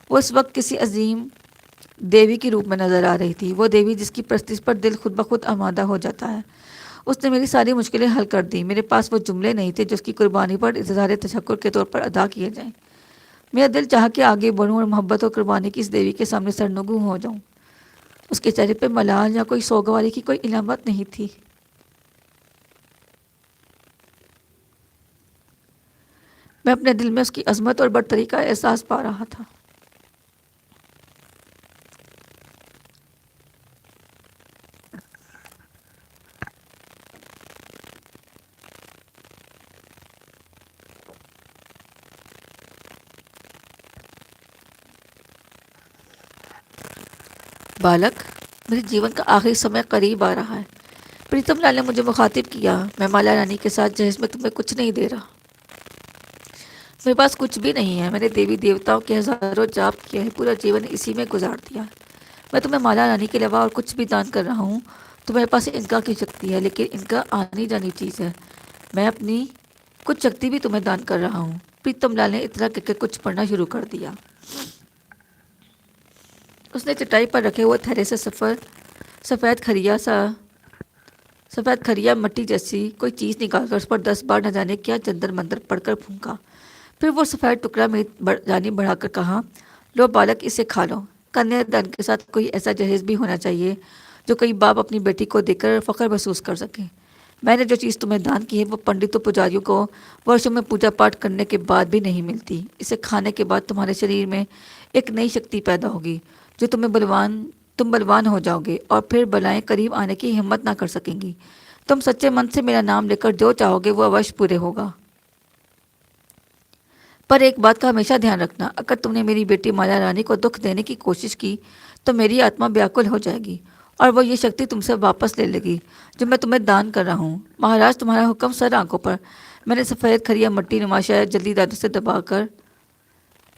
وہ اس وقت کسی عظیم دیوی کے روپ میں نظر آ رہی تھی، وہ دیوی جس کی پرستش پر دل خود بخود آمادہ ہو جاتا ہے۔ اس نے میری ساری مشکلیں حل کر دی۔ میرے پاس وہ جملے نہیں تھے جو اس کی قربانی پر اظہار تشکر کے طور پر ادا کیے جائیں۔ میرا دل چاہا کہ آگے بڑھوں اور محبت اور قربانی کی اس دیوی کے سامنے سرنگوں ہو جاؤں۔ اس کے چہرے پہ ملال یا کوئی سوگواری کی کوئی علامت نہیں تھی۔ میں اپنے دل میں اس کی عظمت اور برتری کا احساس پا رہا تھا۔ بالک، میرے جیون کا آخری سمے قریب آ رہا ہے۔ پریتم لال نے مجھے مخاطب کیا، میں مالا رانی کے ساتھ جہیز میں تمہیں کچھ نہیں دے رہا۔ میرے پاس کچھ بھی نہیں ہے۔ میں نے دیوی دیوتاؤں کے ہزاروں جاپ کیے ہیں، پورا جیون اسی میں گزار دیا۔ میں تمہیں مالا رانی کے علاوہ اور کچھ بھی دان کر رہا ہوں۔ تمہارے پاس ان کا کی شکتی ہے، لیکن ان کا آنی جانی چیز ہے۔ میں اپنی کچھ شکتی بھی تمہیں دان کر رہا ہوں۔ پریتم لال نے اتنا کہہ کے کچھ پڑھنا شروع کر دیا۔ اس نے چٹائی پر رکھے ہوئے تھیلے سے سفید کھریا مٹی جیسی کوئی چیز نکال کر اس پر 10 بار نہ جانے کیا جنتر منتر پڑھ کر پھونکا۔ پھر وہ سفید ٹکڑا میری جانب بڑھا کر کہا، لو بالک، اسے کھا لو۔ کنیا دان کے ساتھ کوئی ایسا جہیز بھی ہونا چاہیے جو کوئی باپ اپنی بیٹی کو دے کر فخر محسوس کر سکے۔ میں نے جو چیز تمہیں دان کی ہے وہ پنڈتوں پجاریوں کو ورشوں میں پوجا پاٹ کرنے کے بعد بھی نہیں ملتی۔ اسے کھانے کے بعد تمہارے شریر میں ایک نئی شکتی پیدا ہوگی جو تم بلوان ہو جاؤ گے، اور پھر بلائیں قریب آنے کی ہمت نہ کر سکیں گی۔ تم سچے من سے میرا نام لے کر جو چاہو گے وہ اوش پورے ہوگا۔ پر ایک بات کا ہمیشہ دھیان رکھنا، اگر تم نے میری بیٹی مالا رانی کو دکھ دینے کی کوشش کی تو میری آتما بیاکل ہو جائے گی اور وہ یہ شکتی تم سے واپس لے لے گی جو میں تمہیں دان کر رہا ہوں۔ مہاراج، تمہارا حکم سر آنکھوں پر۔ میں نے سفید کھریا مٹی نماشا جلدی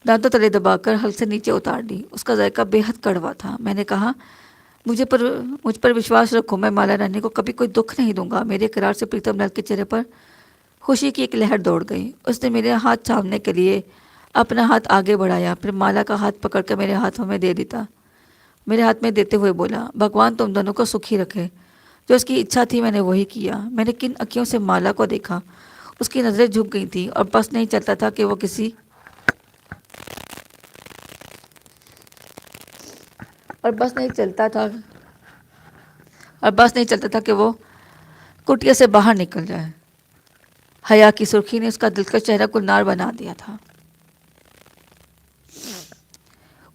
دانتوں تلے دبا کر حلق سے نیچے اتار لی۔ اس کا ذائقہ بے حد کڑوا تھا۔ میں نے کہا، مجھ پر وشواس رکھو، میں مالا رانی کو کبھی کوئی دکھ نہیں دوں گا۔ میرے اقرار سے پریتم لال کے چہرے پر خوشی کی ایک لہر دوڑ گئی۔ اس نے میرے ہاتھ تھامنے کے لیے اپنا ہاتھ آگے بڑھایا، پھر مالا کا ہاتھ پکڑ کر میرے ہاتھ میں دیتے ہوئے بولا، بھگوان تم دونوں کو سکھی رکھے۔ جو اس کی اچھا تھی میں نے وہی کیا۔ میں نے کن اکھیوں سے مالا کو دیکھا، اس کی نظریں جھک گئی تھیں اور بس نہیں چلتا تھا کہ وہ کسی اور بس نہیں چلتا تھا کہ وہ کٹیا سے باہر نکل جائے۔ حیا کی سرخی نے اس کا دلکش چہرہ گلنار بنا دیا تھا۔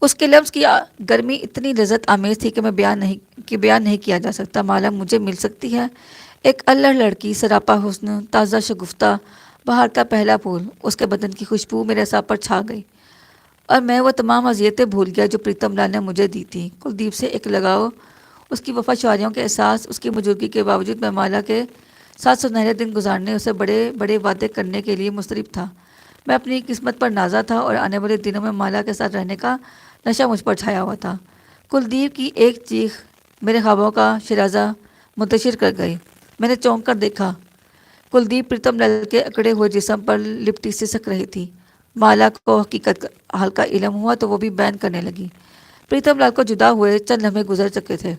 اس کے لفظ کی گرمی اتنی لذت آمیز تھی کہ بیان نہیں کیا جا سکتا۔ مالا مجھے مل سکتی ہے؟ ایک الڑ لڑکی، سراپا حسن، تازہ شگفتہ، باہر کا پہلا پھول۔ اس کے بدن کی خوشبو میرے اعصاب پر چھا گئی اور میں وہ تمام اذیتیں بھول گیا جو پریتم لال نے مجھے دی تھی۔ کلدیپ سے ایک لگاؤ، اس کی وفا شعاریوں کے احساس، اس کی موجودگی کے باوجود میں مالا کے ساتھ سنہرے دن گزارنے، اسے بڑے بڑے وعدے کرنے کے لیے مستعد تھا۔ میں اپنی قسمت پر نازا تھا اور آنے والے دنوں میں مالا کے ساتھ رہنے کا نشہ مجھ پر چھایا ہوا تھا۔ کلدیپ کی ایک چیخ میرے خوابوں کا شیرازہ منتشر کر گئی۔ میں نے چونک کر دیکھا، کلدیپ پریتم لال کے اکڑے ہوئے جسم پر لپٹی سسک رہی تھی۔ مالا کو حقیقت حال کا علم ہوا تو وہ بھی بیان کرنے لگی۔ پریتم لال کو جدا ہوئے چند لمحے گزر چکے تھے۔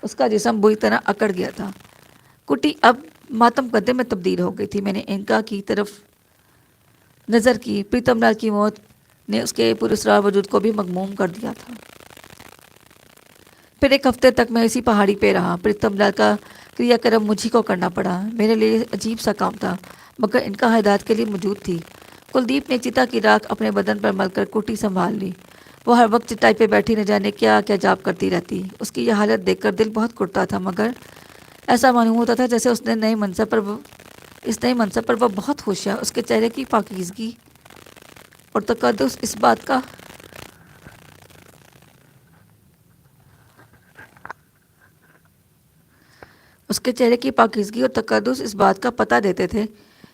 اس کا جسم بری طرح اکڑ گیا تھا۔ کٹی اب ماتم گدے میں تبدیل ہو گئی تھی۔ میں نے انکا کی طرف نظر کی۔ پریتم لال کی موت نے اس کے پراسرار وجود کو بھی مغموم کر دیا تھا۔ پھر ایک ہفتے تک میں اسی پہاڑی پہ رہا۔ پریتم لال کا کریا کرم مجھے کو کرنا پڑا۔ میرے لیے عجیب سا کام تھا، مگر انکا ہدایت کے لیے موجود تھی۔ کلدیپ نے چتا کی راکھ اپنے بدن پر مل کر کٹی سنبھال لی۔ وہ ہر وقت چٹائی پہ بیٹھی نہ جانے کیا کیا جاپ کرتی رہتی۔ اس کی یہ حالت دیکھ کر دل بہت کرتا تھا، مگر ایسا معلوم ہوتا تھا جیسے اس نئے منصب پر وہ بہت خوش ہے۔ اس کے چہرے کی پاکیزگی اور تقدس اس بات کا پتہ دیتے تھے۔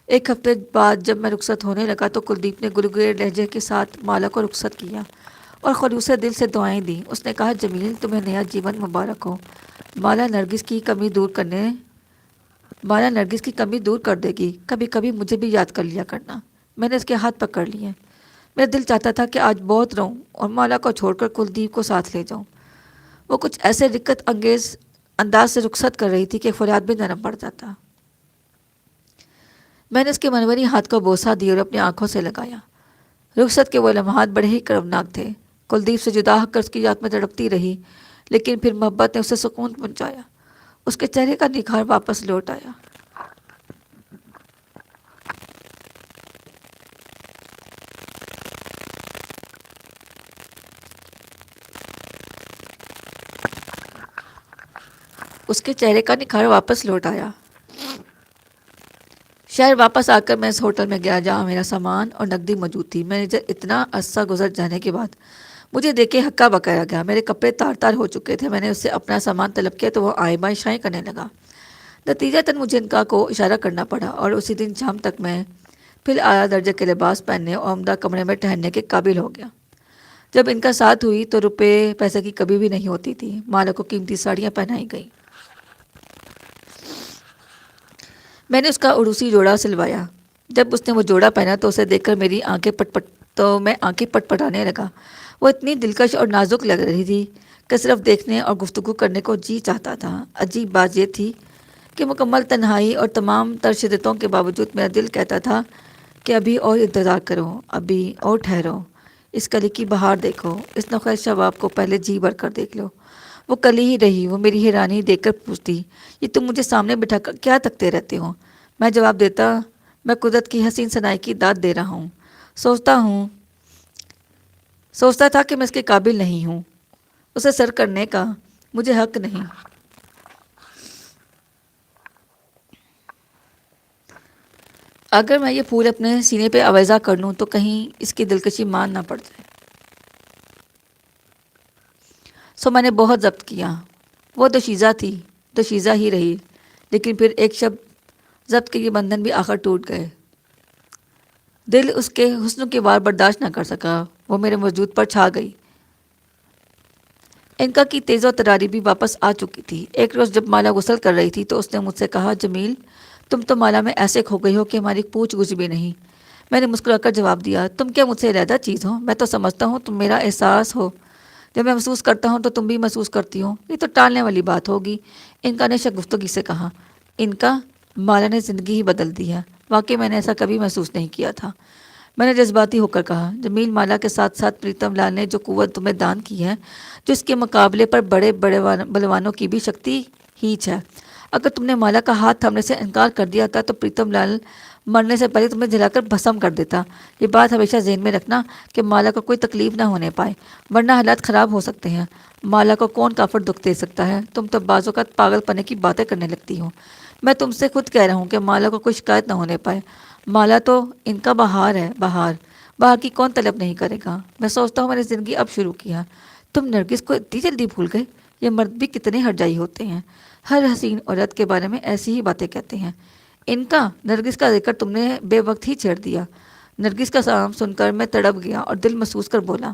ایک ہفتے بعد جب میں رخصت ہونے لگا تو کلدیپ نے گلگلے لہجے کے ساتھ مالا کو رخصت کیا اور خلوص دل سے دعائیں دیں۔ اس نے کہا، جمیل، تمہیں نیا جیون مبارک ہو۔ مالا نرگس کی کمی دور کر دے گی۔ کبھی کبھی مجھے بھی یاد کر لیا کرنا۔ میں نے اس کے ہاتھ پکڑ لیے۔ میرا دل چاہتا تھا کہ آج بہت رہوں اور مالا کو چھوڑ کر کلدیپ کو ساتھ لے جاؤں۔ وہ کچھ ایسے رقت انگیز انداز سے رخصت کر رہی تھی کہ فریاد بھی نرم پڑ جاتا۔ میں نے اس کے منوری ہاتھ کو بوسہ دی اور اپنی آنکھوں سے لگایا۔ رخصت کے وہ لمحات بڑے ہی کربناک تھے۔ کلدیپ سے جدا ہو کر اس کی یاد میں تڑپتی رہی، لیکن پھر محبت نے اسے سکون پہنچایا۔ اس کے چہرے کا نکھار واپس لوٹ آیا۔ شہر واپس آ کر میں اس ہوٹل میں گیا جہاں میرا سامان اور نقدی موجود تھی۔ میں نے اتنا عرصہ گزر جانے کے بعد مجھے دیکھ کے ہکا بکایا گیا۔ میرے کپڑے تار تار ہو چکے تھے۔ میں نے اس سے اپنا سامان طلب کیا تو وہ آئیں بائیں شائیں کرنے لگا۔ نتیجتاً مجھے انکا کو اشارہ کرنا پڑا اور اسی دن شام تک میں پھر اعلیٰ درجے کے لباس پہننے اور عمدہ کمرے میں ٹہلنے کے قابل ہو گیا۔ جب ان کا ساتھ ہوئی تو روپے پیسے کی کمی بھی نہیں ہوتی تھی۔ مالا کو قیمتی ساڑیاں پہنائی گئیں۔ میں نے اس کا عروسی جوڑا سلوایا۔ جب اس نے وہ جوڑا پہنا تو اسے دیکھ کر میری آنکھیں پٹ پٹانے لگا۔ وہ اتنی دلکش اور نازک لگ رہی تھی کہ صرف دیکھنے اور گفتگو کرنے کو جی چاہتا تھا۔ عجیب بات یہ تھی کہ مکمل تنہائی اور تمام تر شدتوں کے باوجود میرا دل کہتا تھا کہ ابھی اور انتظار کرو، ابھی اور ٹھہرو، اس کلی کی بہار دیکھو، اس نخل شباب کو پہلے جی بھر کر دیکھ لو۔ وہ کلی ہی رہی۔ وہ میری حیرانی دیکھ کر پوچھتی، یہ تم مجھے سامنے بٹھا کر کیا تکتے رہتے ہو؟ میں جواب دیتا، میں قدرت کی حسین ثنائی کی داد دے رہا ہوں۔ سوچتا تھا کہ میں اس کے قابل نہیں ہوں، اسے سر کرنے کا مجھے حق نہیں۔ اگر میں یہ پھول اپنے سینے پہ آویزہ کر لوں تو کہیں اس کی دلکشی مان نہ پڑ جائے۔ سو میں نے بہت ضبط کیا۔ وہ دوشیزہ ہی رہی، لیکن پھر ایک شب ضبط کے یہ بندھن بھی آخر ٹوٹ گئے۔ دل اس کے حسن کی وار برداشت نہ کر سکا، وہ میرے وجود پر چھا گئی۔ انکا کی تیز و تراری بھی واپس آ چکی تھی۔ ایک روز جب مالا غسل کر رہی تھی تو اس نے مجھ سے کہا، جمیل، تم تو مالا میں ایسے کھو گئی ہو کہ ہماری پوچھ گچھ بھی نہیں۔ میں نے مسکرا کر جواب دیا، تم کیا مجھ سے علیحدہ چیز ہو؟ میں تو سمجھتا ہوں تم میرا احساس ہو۔ جب میں محسوس کرتا ہوں تو تم بھی محسوس کرتی ہو۔ یہ تو ٹالنے والی بات ہوگی، انکا نے شگفتگی سے کہا۔ انکا، مالا نے زندگی ہی بدل دی ہے۔ واقعی میں نے ایسا کبھی محسوس نہیں کیا تھا۔ میں نے جذباتی ہو کر کہا۔ جمیل، مالا کے ساتھ ساتھ پریتم لال نے جو قوت تمہیں دان کی ہے، جو اس کے مقابلے پر بڑے بڑے بلوانوں کی بھی شکتی ہیچ ہے، اگر تم نے مالا کا ہاتھ تھامنے سے انکار کر دیا تھا تو پریتم لال مرنے سے پہلے تمہیں جلا کر بھسم کر دیتا۔ یہ بات ہمیشہ ذہن میں رکھنا کہ مالا کو کوئی تکلیف نہ ہونے پائے، ورنہ حالات خراب ہو سکتے ہیں۔ مالا کو کون کافر دکھ دے سکتا ہے؟ تم تو بعض اوقات پاگل پنے کی باتیں کرنے لگتی ہو۔ میں تم سے خود کہہ رہا ہوں کہ مالا کو کوئی شکایت نہ ہونے پائے۔ مالا تو ان کا بہار ہے، بہار بہار کی کون طلب نہیں کرے گا؟ میں سوچتا ہوں میں نے زندگی اب شروع کیا۔ تم نرگس کو اتنی جلدی بھول گئے؟ یہ مرد بھی کتنے ہرجائی ہوتے ہیں، ہر حسین عورت کے بارے میں ایسی ہی باتیں کہتے ہیں۔ ان کا نرگس کا ذکر تم نے بے وقت ہی چھیڑ دیا۔ نرگس کا نام سن کر میں تڑپ گیا اور دل محسوس کر بولا،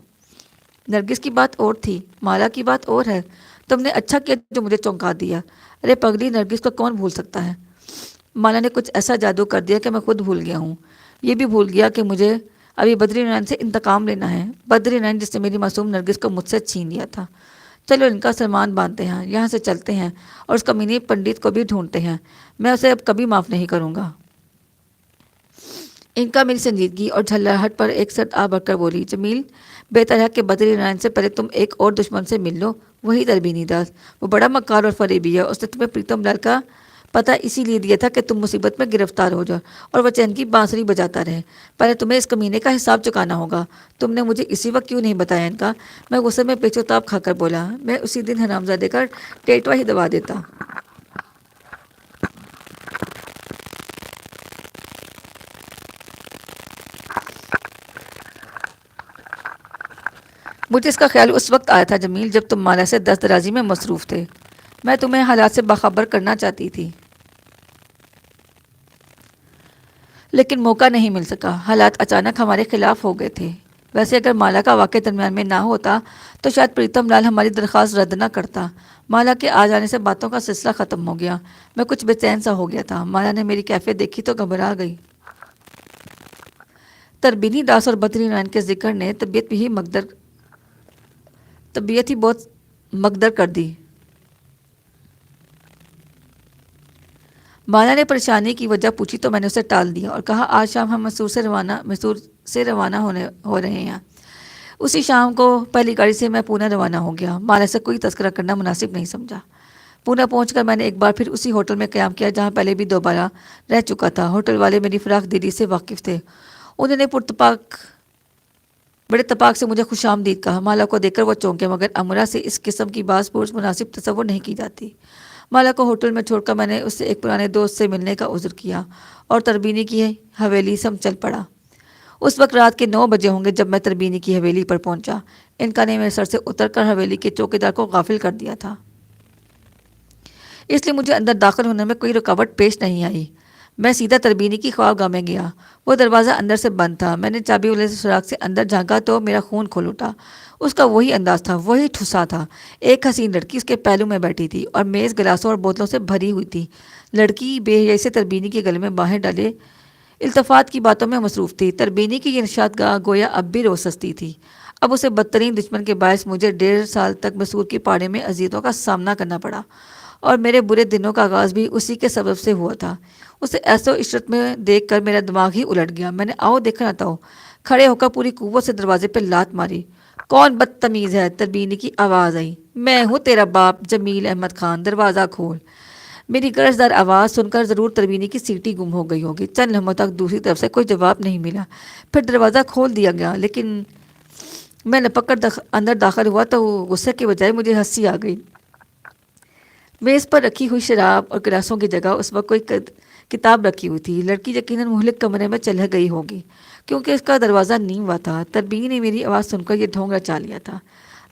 نرگس کی بات اور تھی، مالا کی بات اور ہے۔ تم نے اچھا کیا جو مجھے چونکا دیا۔ ارے پگلی، نرگس کو کون بھول سکتا ہے؟ مالا نے کچھ ایسا جادو کر دیا کہ میں خود بھول گیا ہوں۔ یہ بھی بھول گیا کہ مجھے ابھی بدری نرائن سے انتقام لینا ہے، بدری نرائن جس نے میری معصوم نرگس کو مجھ سے چھین لیا تھا۔ چلو ان کا سامان باندھتے ہیں، یہاں سے چلتے ہیں اور اس کمینی پنڈت کو بھی ڈھونڈتے ہیں۔ میں اسے اب کبھی معاف نہیں کروں گا۔ ان کا میری سنجیدگی اور جھللاہٹ پر ایک ساتھ آ بڑھ کر بولی، جمیل، بے طرح کے بدری نرائن سے پہلے تم ایک اور دشمن سے مل لو، وہی تربینی داس۔ وہ بڑا مکار اور فریبی ہے، اس نے تمہیں پریتم لال کا پتہ اسی لیے دیا تھا کہ تم مصیبت میں گرفتار ہو جاؤ اور وہ چین کی بانسری بجاتا رہے۔ پہلے تمہیں اس کمینے کا حساب چکانا ہوگا۔ تم نے مجھے اسی وقت کیوں نہیں بتایا ان کا؟ میں غصے میں پیچ و تاب کھا کر بولا، میں اسی دن حرامزادے کا ٹیٹوا ہی دبا دیتا۔ مجھے اس کا خیال اس وقت آیا تھا جمیل جب تم مالا سے دست درازی میں مصروف تھے۔ میں تمہیں حالات سے باخبر کرنا چاہتی تھی، لیکن موقع نہیں مل سکا۔ حالات اچانک ہمارے خلاف ہو گئے تھے۔ ویسے اگر مالا کا واقعہ درمیان میں نہ ہوتا تو شاید پریتم لال ہماری درخواست رد نہ کرتا۔ مالا کے آ جانے سے باتوں کا سلسلہ ختم ہو گیا۔ میں کچھ بے چین سا ہو گیا تھا۔ مالا نے میری کیفیت دیکھی تو گھبرا گئی۔ تربینی داس اور بدری نرائن کے ذکر نے طبیعت ہی بہت مقدر کر دی۔ مالا نے پریشانی کی وجہ پوچھی تو میں نے اسے ٹال دیا اور کہا، آج شام ہم مسور سے روانہ ہو رہے ہیں۔ اسی شام کو پہلی گاڑی سے میں پونے روانہ ہو گیا۔ مالا سے کوئی تذکرہ کرنا مناسب نہیں سمجھا۔ پونے پہنچ کر میں نے ایک بار پھر اسی ہوٹل میں قیام کیا جہاں پہلے بھی 2 بار رہ چکا تھا۔ ہوٹل والے میری فراخ دلی سے واقف تھے۔ انہوں نے بڑے اتفاق سے مجھے خوش آمدید کہا۔ مالا کو دیکھ کر وہ چونکے، مگر امرا سے اس قسم کی باز پرس مناسب تصور نہیں کی جاتی۔ مالا کو ہوٹل میں چھوڑ کر میں نے اس سے ایک پرانے دوست سے ملنے کا عذر کیا اور تربینی کی حویلی سم چل پڑا۔ اس وقت رات کے 9 بجے ہوں گے جب میں تربینی کی حویلی پر پہنچا۔ ان کا نے میرے سر سے اتر کر حویلی کے چوکیدار کو غافل کر دیا تھا، اس لیے مجھے اندر داخل ہونے میں کوئی رکاوٹ پیش نہیں آئی۔ میں سیدھا تربینی کی خواہگاہ میں گیا۔ وہ دروازہ اندر سے بند تھا۔ میں نے چابی والے سراغ سے اندر جھانکا تو میرا خون کھول اٹھا۔ اس کا وہی انداز تھا، وہی ٹھسا تھا۔ ایک حسین لڑکی اس کے پہلو میں بیٹھی تھی اور میز گلاسوں اور بوتلوں سے بھری ہوئی تھی۔ لڑکی بے حیائی سے تربینی کے گلے میں باہیں ڈالے التفات کی باتوں میں مصروف تھی۔ تربینی کی یہ نشاط گاہ گویا اب بھی روز سستی تھی۔ اب اسے بدترین دشمن کے باعث مجھے 1.5 سال تک مسور کی پاڑے میں اذیتوں کا سامنا کرنا پڑا، اور میرے برے دنوں کا آغاز بھی اسی کے سبب سے ہوا تھا۔ اسے ایسو عشرت میں دیکھ کر میرا دماغ ہی الٹ گیا۔ میں نے آؤ دیکھنا تھا کھڑے ہو کر پوری قوت سے دروازے پہ لات ماری۔ کون بدتمیز ہے؟ تربینی کی آواز آئی۔ میں ہوں تیرا باپ جمیل احمد خان، دروازہ کھول۔ میری گرجدار آواز سن کر ضرور تربینی کی سیٹی گم ہو گئی ہوگی۔ چند لمحوں تک دوسری طرف سے کوئی جواب نہیں ملا۔ پھر دروازہ کھول دیا گیا، لیکن میں لپک کر اندر داخل ہوا تو غصے کے بجائے مجھے ہنسی آ گئی۔ میز پر رکھی ہوئی شراب اور گلاسوں کی جگہ اس وقت کوئی کتاب رکھی ہوئی تھی۔ لڑکی یقیناً مہلک کمرے میں چلے گئی ہوگی کیونکہ اس کا دروازہ نیم ہوا تھا۔ تربینی نے میری آواز سن کر یہ ڈھونگ رچا لیا تھا۔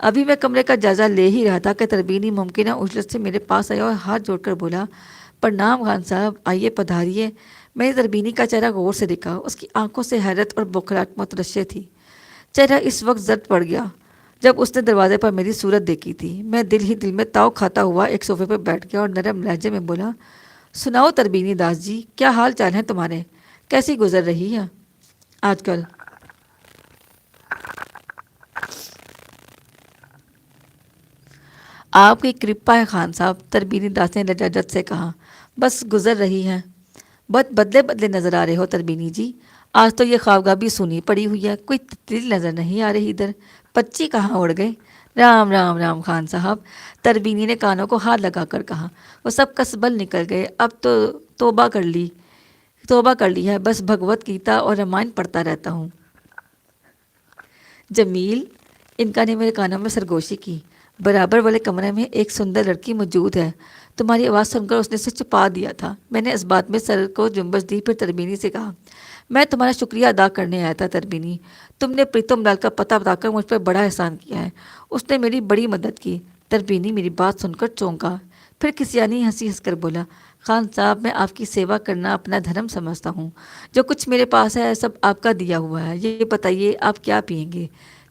ابھی میں کمرے کا جائزہ لے ہی رہا تھا کہ تربینی ممکنہ اجلت سے میرے پاس آیا اور ہاتھ جوڑ کر بولا، پرنام خان صاحب، آئیے پدھاریے۔ میں نے تربینی کا چہرہ غور سے دیکھا۔ اس کی آنکھوں سے حیرت اور بوکھلاہٹ مترشح تھی۔ چہرہ اس وقت زرد پڑ گیا جب اس نے دروازے پر میری صورت دیکھی تھی۔ میں دل ہی دل میں تاؤ کھاتا ہوا ایک صوفے پہ بیٹھ گیا اور نرم لہجے میں بولا، سناؤ تربینی داس جی، کیا حال چال ہیں تمہارے؟ کیسی گزر رہی ہے آج کل؟ آپ کی کرپا ہے خان صاحب، تربینی داس نے لجاجت سے کہا۔ بس گزر رہی ہے۔ بہت بدلے بدلے نظر آ رہے ہو تربینی جی۔ آج تو یہ خوابگاہ بھی سنی پڑی ہوئی ہے، کوئی تبدیل نظر نہیں آ رہی ادھر، پچی کہاں اڑ گئے؟ رام رام رام خان صاحب، تربینی نے کانوں کو ہاتھ لگا کر کہا۔ وہ سب کسبل نکل گئے، اب تو توبہ کر لی، توبہ کر لی ہے، بس بھگوت گیتا اور رامائن پڑھتا رہتا ہوں۔ جمیل، انکا نے میرے کانوں میں سرگوشی کی، برابر والے کمرے میں ایک سندر لڑکی موجود ہے، تمہاری آواز سن کر اس نے اسے چھپا دیا تھا۔ میں نے اس بات میں سر کو جنبش دی، پھر تربینی سے کہا، میں تمہارا شکریہ ادا کرنے آیا تھا تربینی، تم نے پریتم لال کا پتہ بتا کر مجھ پر بڑا احسان کیا ہے، اس نے میری بڑی مدد کی۔ تربینی میری بات سن کر چونکا، پھر کسیانی ہنسی ہنس کر بولا، خان صاحب میں آپ کی سیوا کرنا اپنا دھرم سمجھتا ہوں، جو کچھ میرے پاس ہے سب آپ کا دیا ہوا ہے، یہ بتائیے آپ کیا پئیں گے،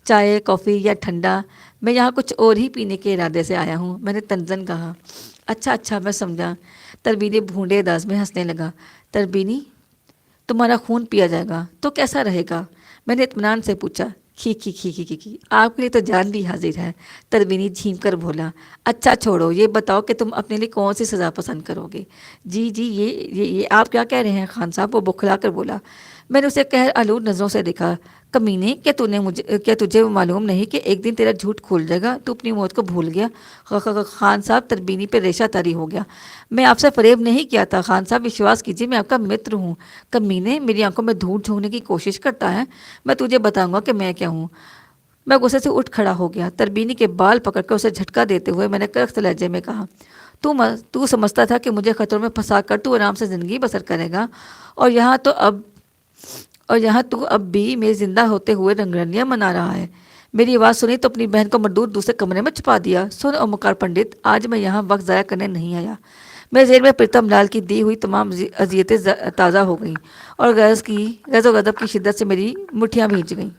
چائے، کافی یا ٹھنڈا؟ میں یہاں کچھ اور ہی پینے کے ارادے سے آیا ہوں، میں نے تنزن کہا۔ اچھا اچھا، میں سمجھا۔ تربینی بھونڈے انداز میں ہنسنے لگا۔ تربینی، تمہارا خون پیا جائے گا تو کیسا رہے گا؟ میں نے اطمینان سے پوچھا۔ کھی کھی کھی کھی کھی کھی، آپ کے لیے تو جان بھی حاضر ہے، تربینی جھیم کر بولا۔ اچھا چھوڑو، یہ بتاؤ کہ تم اپنے لیے کون سی سزا پسند کرو گے؟ جی جی، یہ آپ کیا کہہ رہے ہیں خان صاحب؟ وہ بکھلا کر بولا۔ میں نے اسے قہر آلود نظروں سے دیکھا۔ کمینے، کیا تجھے معلوم نہیں کہ ایک دن تیرا جھوٹ کھول جائے گا؟ تو اپنی موت کو بھول گیا؟ خان صاحب، تربینی پہ ریشہ تاری ہو گیا۔ میں آپ سے فریب نہیں کیا تھا خان صاحب، وشواس کیجیے، میں آپ کا متر ہوں۔ کمینے، میری آنکھوں میں دھول جھونکنے کی کوشش کرتا ہے، میں تجھے بتاؤں گا کہ میں کیا ہوں۔ میں غصے سے اٹھ کھڑا ہو گیا۔ تربینی کے بال پکڑ کر اسے جھٹکا دیتے ہوئے میں نے کرخت لہجے میں کہا، تو سمجھتا تھا کہ مجھے خطروں میں پھنسا کر تو آرام سے زندگی بسر کرے گا، اور یہاں تو اب بھی میرے زندہ ہوتے ہوئے رنگرلیاں منا رہا ہے۔ میری آواز سنی تو اپنی بہن کو مردود دوسرے کمرے میں چھپا دیا۔ سن اومکار پنڈت، آج میں یہاں وقت ضائع کرنے نہیں آیا۔ میرے ذہن میں پریتم لال کی دی ہوئی تمام اذیتیں تازہ ہو گئیں، اور غض و غضب کی شدت سے میری مٹھیاں بھیج گئیں۔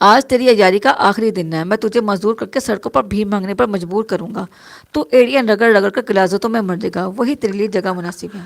آج تیری عیاری کا آخری دن ہے، میں تجھے مزدور کر کے سڑکوں پر بھیک مانگنے پر مجبور کروں گا، تو ایڑیاں رگڑ رگڑ کر غلاظتوں میں مر جائے گا، وہی تیرے لیے جگہ مناسب ہے۔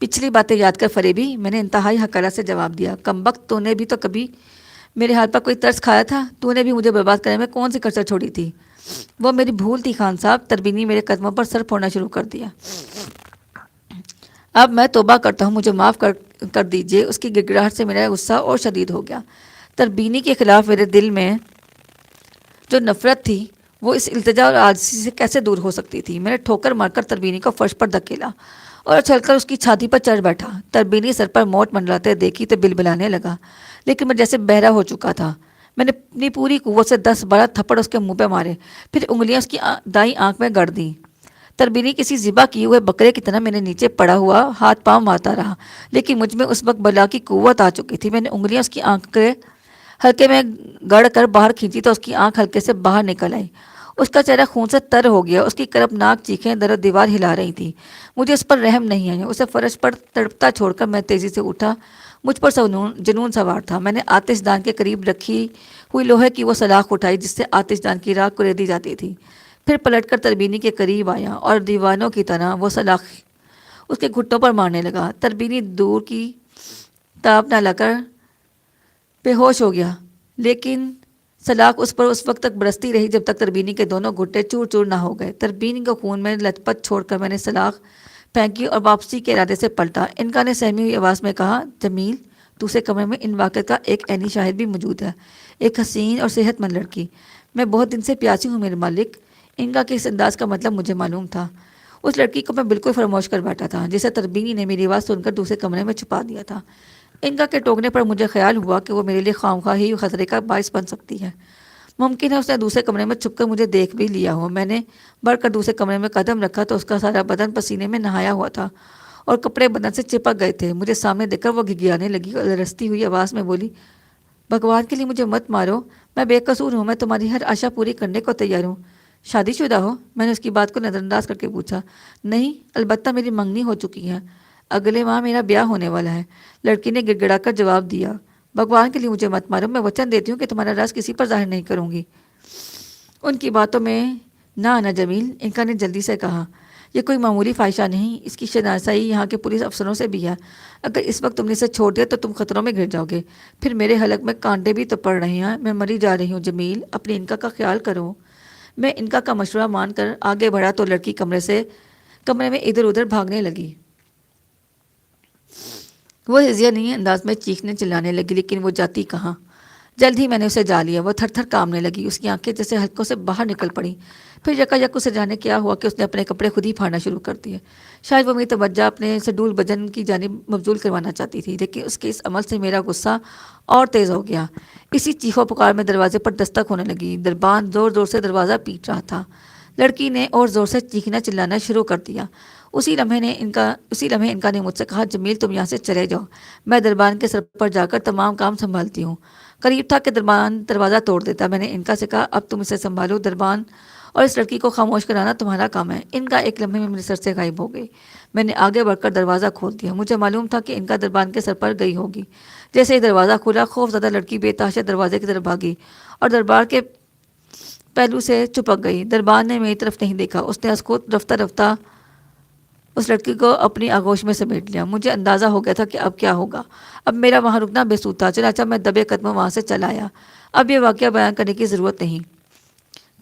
پچھلی باتیں یاد کر فریبی، میں نے انتہائی حقارت سے جواب دیا۔ کمبخت، تو نے بھی تو کبھی میرے ہاتھ پر کوئی ترس کھایا تھا؟ تو نے بھی مجھے برباد کرنے میں کون سی کسر چھوڑی تھی؟ وہ میری بھول تھی خان صاحب۔ تربینی میرے قدموں پر سر پھوڑنا شروع کر دیا۔ اب میں توبہ کرتا ہوں، مجھے معاف کر دیجئے۔ اس کی گڑگڑاہٹ سے میرا غصہ اور شدید ہو گیا۔ تربینی کے خلاف میرے دل میں جو نفرت تھی وہ اس التجا اور عاجزی سے کیسے دور ہو سکتی تھی؟ میں نے ٹھوکر مار کر تربینی کو فرش پر دھکیلا اور چل کر اس کی چھاتی پر چڑھ بیٹھا۔ تربینی سر پر موٹ منڈلاتے دیکھی تو بلبلانے لگا، لیکن میں جیسے بہرا ہو چکا تھا۔ میں نے اپنی پوری قوت سے 10-12 تھپڑ اس کے منہ پہ مارے، پھر انگلیاں اس کی دائیں آنکھ میں گڑ دیں۔ تربینی کسی ذبح کیے ہوئے بکرے کی طرح میں نے نیچے پڑا ہوا ہاتھ پاؤں مارتا رہا، لیکن مجھ میں اس وقت بلا کی قوت آ چکی تھی۔ میں نے انگلیاں اس کی آنکھ کے ہلکے میں گڑ کر باہر کھینچی تو اس کی آنکھ ہلکے سے باہر نکل آئی۔ اس کا چہرہ خون سے تر ہو گیا، اس کی کرپناک چیخیں در دیوار ہلا رہی تھیں۔ مجھے اس پر رحم نہیں آیا۔ اسے فرش پر تڑپتا چھوڑ کر میں تیزی سے اٹھا۔ مجھ پر جنون سوار تھا۔ میں نے آتش دان کے قریب رکھی ہوئی لوہے کی وہ سلاخ اٹھائی جس سے آتش دان کی راکھ کو ریدی جاتی تھی، پھر پلٹ کر تربینی کے قریب آیا اور دیوانوں کی طرح وہ سلاخ اس کے گھٹنوں پر مارنے لگا۔ تربینی دور کی تاب نہ لا کر بے ہوش ہو گیا، لیکن سلاخ اس پر اس وقت تک برستی رہی جب تک تربینی کے دونوں گھٹے چور چور نہ ہو گئے۔ تربینی کو خون میں لت پت چھوڑ کر میں نے سلاخ پھینکی اور واپسی کے ارادے سے پلٹا۔ انکا نے سہمی ہوئی آواز میں کہا، جمیل، دوسرے کمرے میں ان واقعات کا ایک عینی شاہد بھی موجود ہے، ایک حسین اور صحت مند لڑکی۔ میں بہت دن سے پیاسی ہوں میرے مالک۔ انکا کے اس انداز کا مطلب مجھے معلوم تھا۔ اس لڑکی کو میں بالکل فراموش کر بیٹھا تھا جسے تربینی نے میری آواز سن کر دوسرے کمرے میں چھپا دیا تھا۔ انکا کے ٹوکنے پر مجھے خیال ہوا کہ وہ میرے لیے خواہ ہی خطرے کا باعث بن سکتی ہے۔ ممکن ہے اس نے دوسرے کمرے میں چھپ کر مجھے دیکھ بھی لیا ہو۔ میں نے بڑھ کر دوسرے کمرے میں قدم رکھا تو اس کا سارا بدن پسینے میں نہایا ہوا تھا اور کپڑے بدن سے چپک گئے تھے۔ مجھے سامنے دیکھ کر وہ گھگھیانے لگی اور لرزتی ہوئی آواز میں بولی، بھگوان کے لیے مجھے مت مارو، میں بے قصور ہوں، میں تمہاری ہر آشا پوری کرنے کو تیار ہوں۔ شادی شدہ ہو؟ میں نے اس کی بات کو نظر انداز کر کے پوچھا۔ نہیں، البتہ میری منگنی ہو چکی ہے، اگلے ماہ میرا بیاہ ہونے والا ہے، لڑکی نے گڑ گڑا کر جواب دیا۔ بھگوان کے لیے مجھے مت مارو، میں وچن دیتی ہوں کہ تمہارا راز کسی پر ظاہر نہیں کروں گی۔ ان کی باتوں میں نہ آنا جمیل، انکا نے جلدی سے کہا۔ یہ کوئی معمولی فاحشہ نہیں، اس کی شناسائی یہاں کے پولیس افسروں سے بھی ہے۔ اگر اس وقت تم نے اسے چھوڑ دیا تو تم خطروں میں گر جاؤ گے، پھر میرے حلق میں کانٹے بھی تو پڑ رہے ہیں، میں مری جا رہی ہوں۔ جمیل، اپنی انکا کا خیال کرو۔ میں انکا کا مشورہ مان کر آگے بڑھا تو لڑکی کمرے میں ادھر ادھر بھاگنے لگی۔ وہ ہزیا نہیں انداز میں چیخنے چلانے لگی، لیکن وہ جاتی کہاں۔ جلد ہی میں نے اسے جا لیا۔ وہ تھر تھر کانپنے لگی، اس کی آنکھیں جیسے حلقوں سے باہر نکل پڑیں۔ پھر یکا یک اسے جانے کیا ہوا کہ اس نے اپنے کپڑے خود ہی پھاڑنا شروع کر دیے۔ شاید وہ میری توجہ اپنے سڈول بدن کی جانب مبذول کروانا چاہتی تھی، لیکن اس کے اس عمل سے میرا غصہ اور تیز ہو گیا۔ اسی چیخو پکار میں دروازے پر دستک ہونے لگی۔ دربان زور زور سے دروازہ پیٹ رہا تھا۔ لڑکی نے اور زور سے چیخنا چلانا شروع کر دیا۔ اسی لمحے انکا نے مجھ سے کہا، جمیل تم یہاں سے چلے جاؤ، میں دربان کے سر پر جا کر تمام کام سنبھالتی ہوں۔ قریب تھا کہ دربان دروازہ توڑ دیتا۔ میں نے انکا سے کہا، اب تم اسے سنبھالو، دربان اور اس لڑکی کو خاموش کرانا تمہارا کام ہے۔ انکا ایک لمحے میں میرے سر سے غائب ہو گئی۔ میں نے آگے بڑھ کر دروازہ کھول دیا۔ مجھے معلوم تھا کہ انکا دربان کے سر پر گئی ہوگی۔ جیسے ہی دروازہ کھولا، خوف زدہ لڑکی بے تحاشا دروازے کی طرف بھاگی اور دربار کے پہلو سے چپک گئی۔ دربان نے میری طرف نہیں دیکھا، اس نے اسکوت رفتہ رفتہ اس لڑکی کو اپنی آغوش میں سمیٹ لیا۔ مجھے اندازہ ہو گیا تھا کہ اب کیا ہوگا۔ اب میرا وہاں رکنا بے سود تھا، چنانچہ میں دبے قدموں وہاں سے چلا آیا۔ اب یہ واقعہ بیان کرنے کی ضرورت نہیں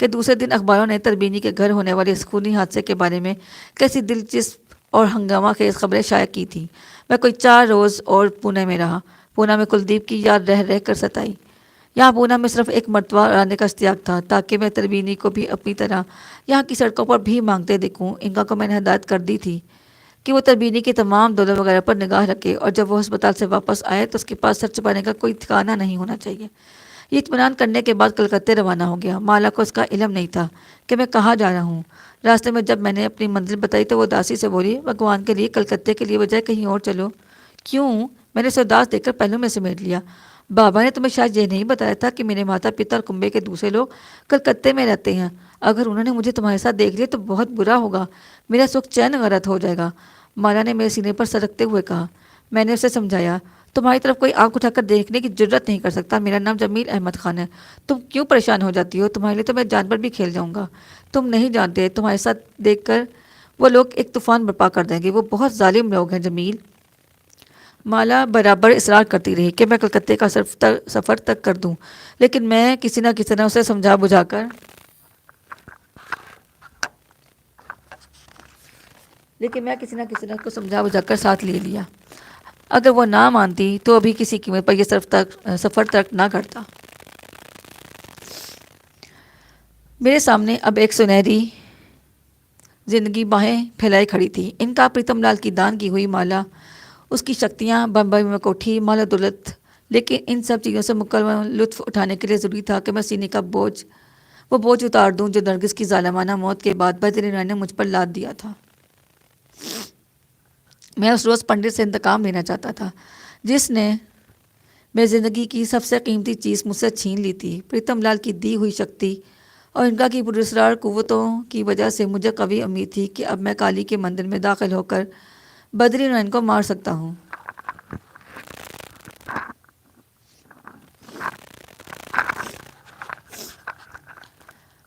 کہ دوسرے دن اخباروں نے تربینی کے گھر ہونے والے اس خونی حادثے کے بارے میں کیسی دلچسپ اور ہنگامہ خیز خبریں شائع کی تھیں۔ میں کوئی 4 روز اور پونے میں رہا۔ پونا میں کلدیپ کی یاد رہ رہ کر ستائی۔ یہاں پونا میں صرف ایک مرتبہ آنے کا اشتیاق تھا تاکہ میں تربینی کو بھی اپنی طرح یہاں کی سڑکوں پر بھی مانگتے دیکھوں۔ انکا کو میں نے ہدایت کر دی تھی کہ وہ تربینی کی تمام دولت وغیرہ پر نگاہ رکھے، اور جب وہ ہسپتال سے واپس آئے تو اس کے پاس سر چھپانے کا کوئی ٹھکانہ نہیں ہونا چاہیے۔ یہ اطمینان کرنے کے بعد کلکتے روانہ ہو گیا۔ مالا کو اس کا علم نہیں تھا کہ میں کہاں جا رہا ہوں۔ راستے میں جب میں نے اپنی منزل بتائی تو وہ داسی سے بولی، بھگوان کے لیے کلکتے کے لیے بجائے کہیں اور چلو۔ کیوں؟ میں نے اسے اداس دیکھ کر پہلو میں سمیٹ لیا۔ بابا نے تمہیں شاید یہ نہیں بتایا تھا کہ میرے ماتا پتا اور کنبے کے دوسرے لوگ کلکتے میں رہتے ہیں۔ اگر انہوں نے مجھے تمہارے ساتھ دیکھ لیا تو بہت برا ہوگا، میرا سکھ چین غارت ہو جائے گا۔ مالا نے میرے سینے پر سر رکھتے ہوئے کہا۔ میں نے اسے سمجھایا، تمہاری طرف کوئی آنکھ اٹھا کر دیکھنے کی جرت نہیں کر سکتا۔ میرا نام جمیل احمد خان ہے۔ تم کیوں پریشان ہو جاتی ہو؟ تمہارے لیے تو میں جان پر بھی کھیل جاؤں گا۔ تم نہیں جانتے، تمہارے ساتھ دیکھ کر وہ لوگ ایک طوفان برپا کر دیں گے۔ وہ بہت ظالم لوگ ہیں جمیل۔ مالا برابر اصرار کرتی رہی کہ میں کلکتے کا سفر تک کر دوں، لیکن میں کسی نہ کسی طرح اسے سمجھا بجھا کر ساتھ لے لیا۔ اگر وہ نہ مانتی تو ابھی کسی قیمت پر یہ سفر ترک نہ کرتا۔ میرے سامنے اب ایک سنہری زندگی باہیں پھیلائے کھڑی تھی۔ انکا، پریتم لال کی دان کی ہوئی مالا، اس کی شکتیاں، بمبئی میں کوٹھی، مال و دولت، لیکن ان سب چیزوں سے مکمل لطف اٹھانے کے لیے ضروری تھا کہ میں سینے کا وہ بوجھ اتار دوں جو نرگس کی ظالمانہ موت کے بعد بدرین نے مجھ پر لاد دیا تھا۔ میں اس روز پنڈت سے انتقام لینا چاہتا تھا جس نے میری زندگی کی سب سے قیمتی چیز مجھ سے چھین لی تھی۔ پریتم لال کی دی ہوئی شکتی اور انکا کی پراسرار قوتوں کی وجہ سے مجھے قوی امید تھی کہ اب میں کالی کے مندر میں داخل ہو کر بدری نرائن کو مار سکتا ہوں۔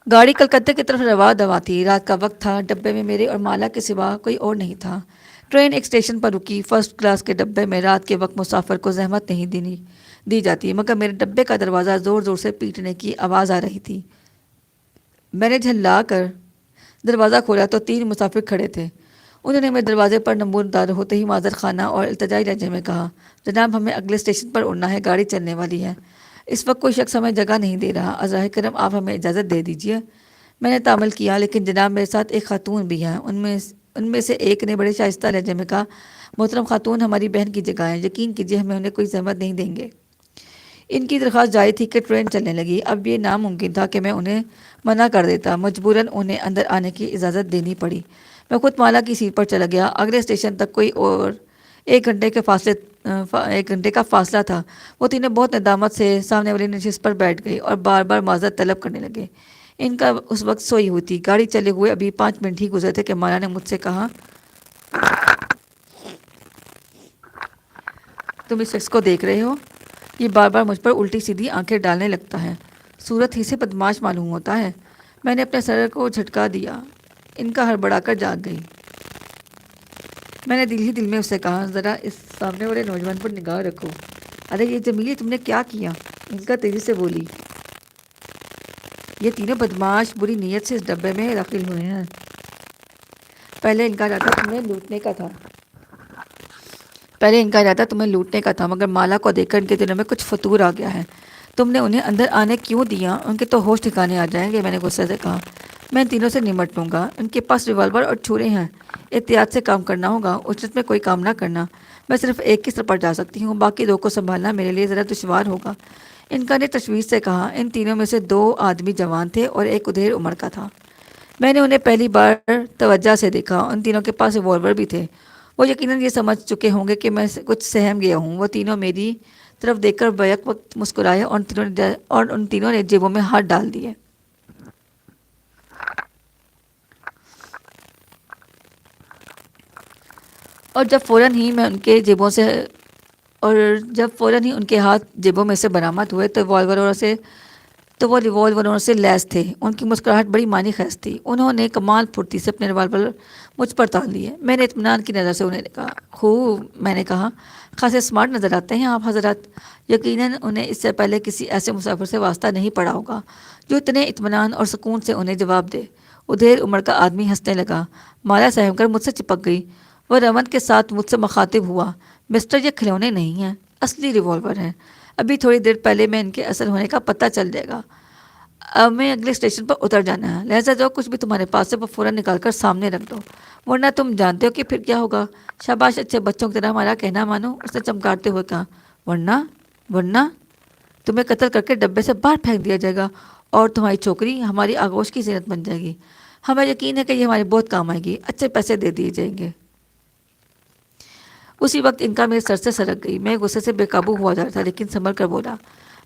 گاڑی کلکتے کی طرف روا دوا تھی۔ رات کا وقت تھا۔ ڈبے میں میرے اور مالا کے سوا کوئی اور نہیں تھا۔ ٹرین ایک اسٹیشن پر رکی۔ فرسٹ کلاس کے ڈبے میں رات کے وقت مسافر کو زحمت نہیں دی جاتی، مگر میرے ڈبے کا دروازہ زور زور سے پیٹنے کی آواز آ رہی تھی۔ میں نے جھلا کر دروازہ کھولا تو 3 مسافر کھڑے تھے۔ انہوں نے میرے دروازے پر نمبردار ہوتے ہی معذر خانہ اور التجائی لہجے میں کہا، جناب ہمیں اگلے اسٹیشن پر اڑنا ہے، گاڑی چلنے والی ہے، اس وقت کوئی شخص ہمیں جگہ نہیں دے رہا، ازراہ کرم آپ ہمیں اجازت دے دیجیے۔ میں نے تعامل کیا، لیکن جناب میرے ساتھ ایک خاتون بھی ہیں۔ ان میں سے ایک نے بڑے شائستہ لہجے میں کہا، محترم خاتون ہماری بہن کی جگہ ہے، یقین کیجیے ہمیں انہیں کوئی زحمت نہیں دیں گے۔ ان کی درخواست جاری تھی کہ ٹرین چلنے لگی۔ اب یہ ناممکن تھا کہ میں انہیں منع کر دیتا، مجبوراً انہیں اندر آنے کی اجازت دینی پڑی۔ میں خود مالا کی سیٹ پر چلا گیا۔ اگلے اسٹیشن تک کوئی اور 1 گھنٹے کا فاصلہ تھا۔ وہ تینوں بہت ندامت سے سامنے والی نشست پر بیٹھ گئی اور بار بار معذرت طلب کرنے لگے۔ ان کا اس وقت سوئی ہوئی تھی۔ گاڑی چلے ہوئے ابھی 5 منٹ ہی گزرے تھے کہ مالا نے مجھ سے کہا، تم اس شخص کو دیکھ رہے ہو؟ یہ بار بار مجھ پر الٹی سیدھی آنکھیں ڈالنے لگتا ہے، صورت ہی سے بدماش معلوم ہوتا ہے۔ میں نے اپنے سر کو جھٹکا دیا۔ ان کا ہڑبڑا کر جاگ گئی۔ میں نے دل ہی دل میں اس سے کہا، ذرا اس سامنے والے نوجوان پر نگاہ رکھو۔ ارے یہ جمیل، تم نے کیا کیا؟ ان کا تیزی سے بولی۔ یہ تینوں بدماش بری نیت سے اس ڈبے میں داخل ہوئے ہیں۔ پہلے ان کا ارادہ تمہیں لوٹنے کا تھا، مگر مالا کو دیکھ کر ان کے دلوں میں کچھ فتور آ گیا ہے۔ تم نے انہیں اندر آنے کیوں دیا؟ ان کے تو ہوش ٹھکانے آ جائیں گے۔ میں نے غصے سے کہا، میں ان تینوں سے نمٹ لوں گا۔ ان کے پاس ریوالور اور چھرے ہیں، احتیاط سے کام کرنا ہوگا، اجرت میں کوئی کام نہ کرنا۔ میں صرف ایک کی سر پر جا سکتی ہوں، باقی دو کو سنبھالنا میرے لیے ذرا دشوار ہوگا۔ ان کا نے تشویش سے کہا۔ ان تینوں میں سے دو آدمی جوان تھے اور ایک ادھیڑ عمر کا تھا۔ میں نے انہیں پہلی بار توجہ سے دیکھا۔ ان تینوں کے پاس ریوالور بھی تھے۔ وہ یقیناً یہ سمجھ چکے ہوں گے کہ میں کچھ سہم گیا ہوں۔ وہ تینوں میری طرف دیکھ کر بیک وقت مسکرائے اور ان تینوں نے جیبوں میں ہاتھ ڈال دیے۔ اور جب فوراً ہی ان کے ہاتھ جیبوں میں سے برآمد ہوئے تو وہ ریوالوروں سے لیس تھے۔ ان کی مسکراہٹ بڑی معنی خیز تھی۔ انہوں نے کمال پھرتی سے اپنے ریوالور مجھ پر تان لیے۔ میں نے اطمینان کی نظر سے انہیں کہا، خوب، میں نے کہا، خاصے اسمارٹ نظر آتے ہیں آپ حضرات۔ یقیناً انہیں اس سے پہلے کسی ایسے مسافر سے واسطہ نہیں پڑا ہوگا جو اتنے اطمینان اور سکون سے انہیں جواب دے۔ ادھیر عمر کا آدمی ہنسنے لگا۔ مالا سہم کر مجھ سے چپک گئی۔ وہ رون کے ساتھ مجھ سے مخاطب ہوا، مسٹر، یہ کھلونے نہیں ہیں، اصلی ریوالور ہیں۔ ابھی تھوڑی دیر پہلے میں ان کے اصل ہونے کا پتہ چل جائے گا۔ اب میں اگلے اسٹیشن پر اتر جانا ہے، لہٰذا جو کچھ بھی تمہارے پاس ہے وہ فوراً نکال کر سامنے رکھ دو، ورنہ تم جانتے ہو کہ پھر کیا ہوگا۔ شاباش، اچھے بچوں کی طرح ہمارا کہنا مانو، اس نے چمکارتے ہوئے کہا۔ ورنہ تمہیں قتل کر کے ڈبے سے باہر پھینک دیا جائے گا اور تمہاری چھوکری ہماری آغوش کی زینت بن جائے گی۔ ہمیں یقین ہے کہ یہ ہمارے بہت کام آئے گی، اچھے پیسے دے دیے جائیں گے۔ اسی وقت ان کا میرے سر سے سرک گئی۔ میں غصے سے بے قابو ہوا جا رہا تھا، لیکن سنبھل کر بولا،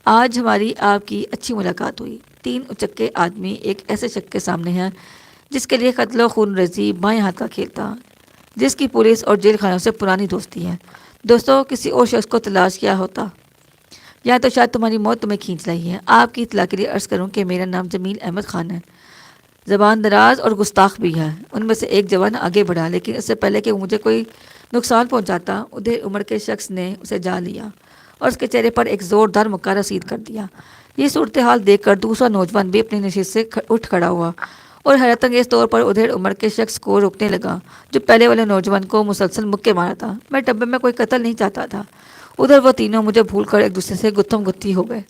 آج ہماری آپ کی اچھی ملاقات ہوئی۔ تین اچکے آدمی ایک ایسے شخص کے سامنے ہیں جس کے لیے قتل و خون ریزی بائیں ہاتھ کا کھیل تھا، جس کی پولیس اور جیل خانوں سے پرانی دوستی ہے۔ دوستوں، کسی اور شخص کو تلاش کیا ہوتا، یا تو شاید تمہاری موت تمہیں کھینچ لائی ہے۔ آپ کی اطلاع کے لیے عرض کروں کہ میرا نام جمیل احمد خان ہے، زبان دراز اور گستاخ بھی ہے۔ ان میں سے ایک جوان آگے بڑھا، لیکن اس سے پہلے کہ وہ مجھے کوئی نقصان پہنچاتا، ادھیر عمر کے شخص نے اسے جا لیا اور اس کے چہرے پر ایک زوردار مکہ رسید کر دیا۔ یہ صورتحال دیکھ کر دوسرا نوجوان بھی اپنی نشست سے اٹھ کھڑا ہوا اور حیرت انگیز طور پر ادھیر عمر کے شخص کو روکنے لگا جو پہلے والے نوجوان کو مسلسل مکے مارا تھا۔ میں ڈبے میں کوئی قتل نہیں چاہتا تھا۔ ادھر وہ تینوں مجھے بھول کر ایک دوسرے سے گتھم گتھی ہو گئے۔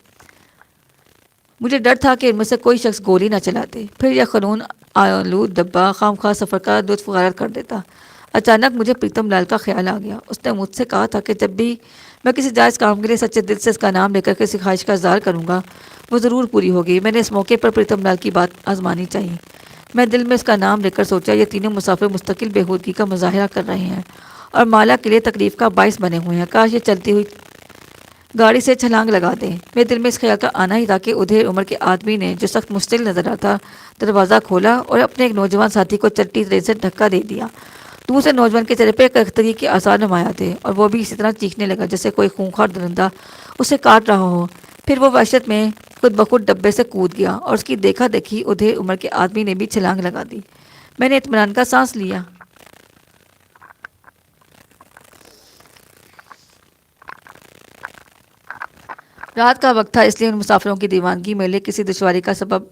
مجھے ڈر تھا کہ ان میں سے کوئی شخص گولی نہ چلاتے، پھر یہ قانون آلود ڈبہ خواہ سفر کا لطف غارت کر دیتا۔ اچانک مجھے پریتم لال کا خیال آ گیا۔ اس نے مجھ سے کہا تھا کہ جب بھی میں کسی جائز کام کے لیے سچے دل سے اس کا نام لے کر کے خواہش کا اظہار کروں گا، وہ ضرور پوری ہوگی۔ میں نے اس موقع پر پریتم لال کی بات آزمانی چاہیے۔ میں دل میں اس کا نام لے کر سوچا، یہ تینوں مسافر مستقل بےہودگی کا مظاہرہ کر رہے ہیں اور مالا کے لیے تکلیف کا باعث بنے ہوئے ہیں۔ کاش یہ چلتی ہوئی گاڑی سے چھلانگ لگا دیں۔ میرے دل میں اس خیال کا آنا ہی تھا کہ ادھیر عمر کے آدمی نے، جو سخت مشتعل نظر آتا تھا، دروازہ کھولا اور اپنے ایک نوجوان ساتھی کو چٹی ٹرین سے دھکا دے دیا۔ دوسرے نوجوان کے چہرے پہ قحطی کے آثار نمایاں تھے اور وہ بھی اسی طرح چیخنے لگا جیسے کوئی خونخوار درندہ اسے کاٹ رہا ہو۔ پھر وہ وحشت میں خود بخود ڈبے سے کود گیا اور اس کی دیکھا دیکھی ادھیر عمر کے آدمی نے بھی چھلانگ لگا دی۔ میں نے اطمینان کا سانس لیا۔ رات کا وقت تھا، اس لیے ان مسافروں کی دیوانگی میرے لیے کسی دشواری کا سبب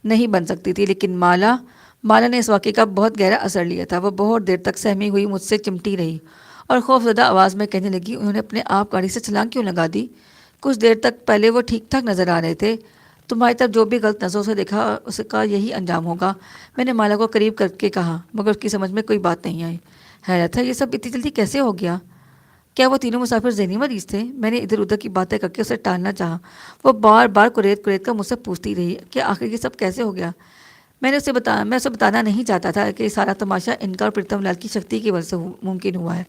نہیں بن سکتی تھی، لیکن مالا نے اس واقعے کا بہت گہرا اثر لیا تھا۔ وہ بہت دیر تک سہمی ہوئی مجھ سے چمٹی رہی اور خوف زدہ آواز میں کہنے لگی، انہوں نے اپنے آپ گاڑی سے چھلانگ کیوں لگا دی؟ کچھ دیر تک پہلے وہ ٹھیک ٹھاک نظر آ رہے تھے۔ تمہاری طرف جو بھی غلط نظروں سے دیکھا اس کا یہی انجام ہوگا۔ میں نے مالا کو قریب کر کے کہا، مگر اس کی سمجھ میں کوئی بات نہیں آئی۔ حیرت ہے، یہ سب اتنی جلدی کیسے ہو گیا؟ کیا وہ تینوں مسافر ذہنی مریض تھے؟ میں نے ادھر ادھر کی باتیں کر کے اسے ٹالنا چاہا۔ وہ بار بار کریت کر مجھ سے پوچھتی رہی کہ آخر یہ سب کیسے ہو گیا۔ میں اسے بتانا نہیں چاہتا تھا کہ سارا تماشا ان کا اور پریتم لال کی شکتی کی وجہ سے ممکن ہوا ہے۔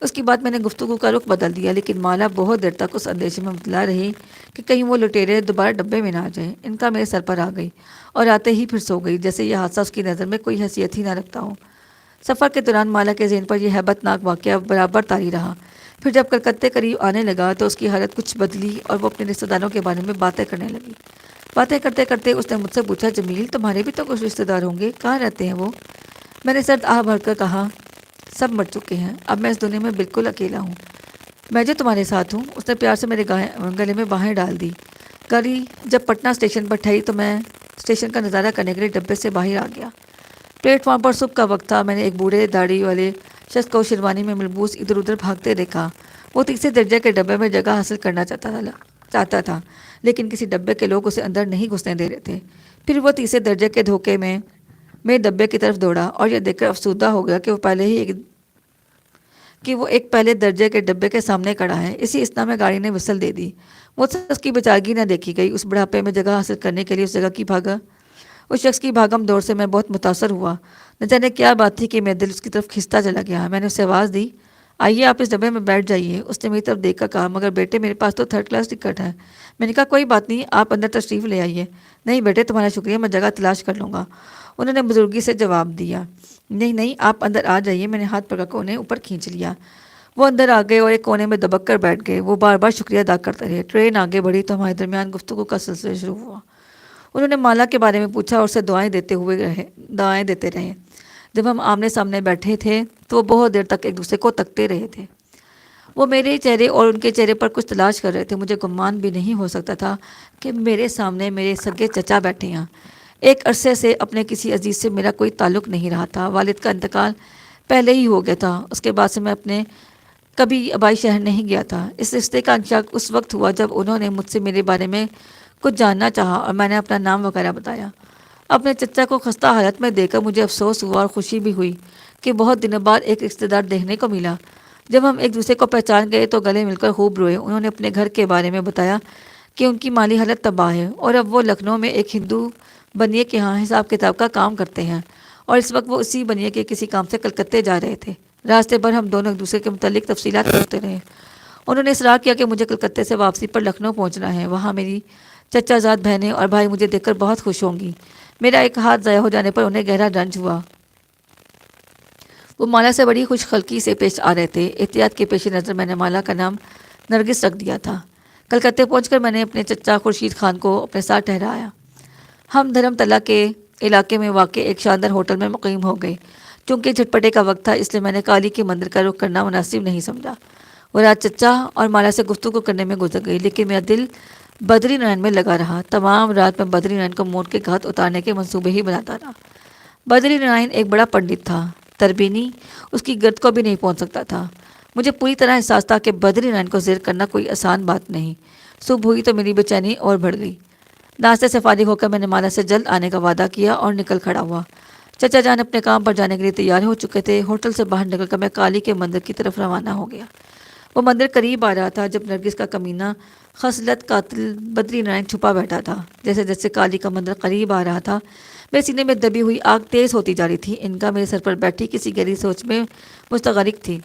اس کے بعد میں نے گفتگو کا رخ بدل دیا، لیکن مالا بہت دیر تک اس اندیشے میں مبتلا رہی کہ کہیں وہ لٹیرے دوبارہ ڈبے میں نہ آ جائیں۔ ان کا میرے سر پر آ گئی اور آتے ہی پھر سو گئی، جیسے یہ حادثہ اس کی نظر میں کوئی حیثیت ہی نہ رکھتا ہو۔ سفر کے دوران مالا کے ذہن پر یہ ہیبت ناک واقعہ برابر طاری رہا۔ پھر جب کلکتے قریب آنے لگا تو اس کی حالت کچھ بدلی اور وہ اپنے رشتہ داروں کے بارے میں باتیں کرنے لگی۔ باتیں کرتے کرتے اس نے مجھ سے پوچھا، جمیل، تمہارے بھی تو کچھ رشتہ دار ہوں گے، کہاں رہتے ہیں وہ؟ میں نے سرد آہ بھر کر کہا، سب مر چکے ہیں، اب میں اس دنیا میں بالکل اکیلا ہوں، میں جو تمہارے ساتھ ہوں۔ اس نے پیار سے میرے گلے میں باہیں ڈال دی۔ گاڑی جب پٹنہ اسٹیشن پر ٹھہری تو میں اسٹیشن کا نظارہ کرنے کے لیے ڈبے سے باہر آ گیا۔ پلیٹ فارم پر صبح کا وقت تھا۔ میں نے ایک بوڑھے داڑھی والے شخص کو شیروانی میں ملبوس ادھر ادھر بھاگتے دیکھا۔ وہ تیسرے درجے کے ڈبے میں جگہ حاصل کرنا چاہتا تھا، لیکن کسی ڈبے کے لوگ اسے اندر نہیں گھسنے دے رہے تھے۔ پھر وہ تیسرے درجے کے دھوکے میں میرے ڈبے کی طرف دوڑا اور یہ دیکھ کر افسردہ ہو گیا کہ وہ ایک پہلے درجے کے ڈبے کے سامنے کھڑا ہے۔ اسی اسنا میں گاڑی نے وسل دے دی۔ وہ اس کی بچارگی نہ دیکھی گئی۔ اس بڑھاپے میں جگہ حاصل کرنے کے لیے اس شخص کی بھاگم دور سے میں بہت متاثر ہوا۔ نہ جانے کیا بات تھی کہ میرا دل اس کی طرف کھنچتا چلا گیا۔ میں نے اسے آواز دی، آئیے آپ اس ڈبے میں بیٹھ جائیے۔ اس نے میری طرف دیکھ کر کہا، مگر بیٹے میرے پاس تو 3rd کلاس ٹکٹ ہے۔ میں نے کہا کوئی بات نہیں، آپ اندر تشریف لے آئیے۔ نہیں بیٹے تمہارا شکریہ، میں جگہ تلاش کر لوں گا، انہوں نے بزرگی سے جواب دیا۔ نہیں آپ اندر آ جائیے۔ میں نے ہاتھ پکڑ کر انہیں اوپر کھینچ لیا۔ وہ اندر آ گئے اور ایک کونے میں دبک کر بیٹھ گئے۔ وہ بار بار شکریہ ادا کرتے رہے۔ ٹرین آگے بڑھی تو ہمارے درمیان گفتگو کا سلسلہ شروع ہوا۔ انہوں نے مالا کے بارے میں پوچھا اور اسے دعائیں دیتے رہے۔ جب ہم آمنے سامنے بیٹھے تھے تو وہ بہت دیر تک ایک دوسرے کو تکتے رہے تھے۔ وہ میرے چہرے اور ان کے چہرے پر کچھ تلاش کر رہے تھے۔ مجھے گمان بھی نہیں ہو سکتا تھا کہ میرے سامنے میرے سگے چچا بیٹھے ہیں۔ ایک عرصے سے اپنے کسی عزیز سے میرا کوئی تعلق نہیں رہا تھا۔ والد کا انتقال پہلے ہی ہو گیا تھا۔ اس کے بعد سے میں اپنے کبھی آبائی شہر نہیں گیا تھا۔ اس رشتے کا انشاء اس وقت ہوا جب انہوں نے مجھ سے میرے بارے میں کچھ جاننا چاہا اور میں نے اپنا نام وغیرہ بتایا۔ اپنے چچا کو خستہ حالت میں دیکھ کر مجھے افسوس ہوا اور خوشی بھی ہوئی کہ بہت دنوں بعد ایک رشتہ دار دیکھنے کو ملا۔ جب ہم ایک دوسرے کو پہچان گئے تو گلے مل کر خوب روئے۔ انہوں نے اپنے گھر کے بارے میں بتایا کہ ان کی مالی حالت تباہ ہے اور اب وہ لکھنؤ میں ایک ہندو بنیے کے ہاں حساب کتاب کا کام کرتے ہیں، اور اس وقت وہ اسی بنیے کے کسی کام سے کلکتے جا رہے تھے۔ راستے بھر ہم دونوں ایک دوسرے کے متعلق تفصیلات کرتے رہے۔ انہوں نے اصرار کیا کہ مجھے کلکتے سے واپسی پر لکھنؤ پہنچنا ہے، وہاں میری چچا زاد بہنیں اور بھائی مجھے دیکھ کر بہت خوش ہوں گی۔ میرا ایک ہاتھ ضائع ہو جانے پر انہیں گہرا رنج ہوا۔ وہ مالا سے بڑی خوش خلقی سے پیش آ رہے تھے۔ احتیاط کے پیش نظر میں نے مالا کا نام نرگس رکھ دیا تھا۔ کلکتے پہنچ کر میں نے اپنے چچا خورشید خان کو اپنے ساتھ ٹھہرایا۔ ہم دھرم تلا کے علاقے میں واقع ایک شاندار ہوٹل میں مقیم ہو گئے۔ چونکہ جھٹپٹے کا وقت تھا اس لیے میں نے کالی کے مندر کا رخ کرنا مناسب نہیں سمجھا۔ وہ رات چچا اور مالا سے گفتگو کرنے میں گزر گئی، لیکن میرا دل بدری نرائن میں لگا رہا۔ تمام رات میں بدری نرائن کو موت کے گھات اتارنے کے منصوبے ہی بناتا رہا۔ بدری نرائن ایک بڑا پنڈت تھا، تربینی اس کی گرد کو بھی نہیں پہنچ سکتا تھا۔ مجھے پوری طرح احساس تھا کہ بدری نرائن کو زیر کرنا کوئی آسان بات نہیں۔ صبح ہوئی تو میری بے چینی اور بڑھ گئی۔ ناشتے سے فارغ ہو کر میں نے مالا سے جلد آنے کا وعدہ کیا اور نکل کھڑا ہوا۔ چچا جان اپنے کام پر جانے کے لیے تیار ہو چکے تھے۔ ہوٹل سے باہر نکل کر میں کالی کے مندر کی طرف روانہ ہو گیا۔ وہ مندر قریب آ رہا تھا جب نرگس کا کمینہ خصلت قاتل بدری نرائن چھپا بیٹھا تھا۔ جیسے جیسے کالی کا مندر قریب آ رہا تھا میرے سینے میں دبی ہوئی آگ تیز ہوتی جا رہی تھی۔ ان کا میرے سر پر بیٹھی کسی گہری سوچ میں مستغرق تھی۔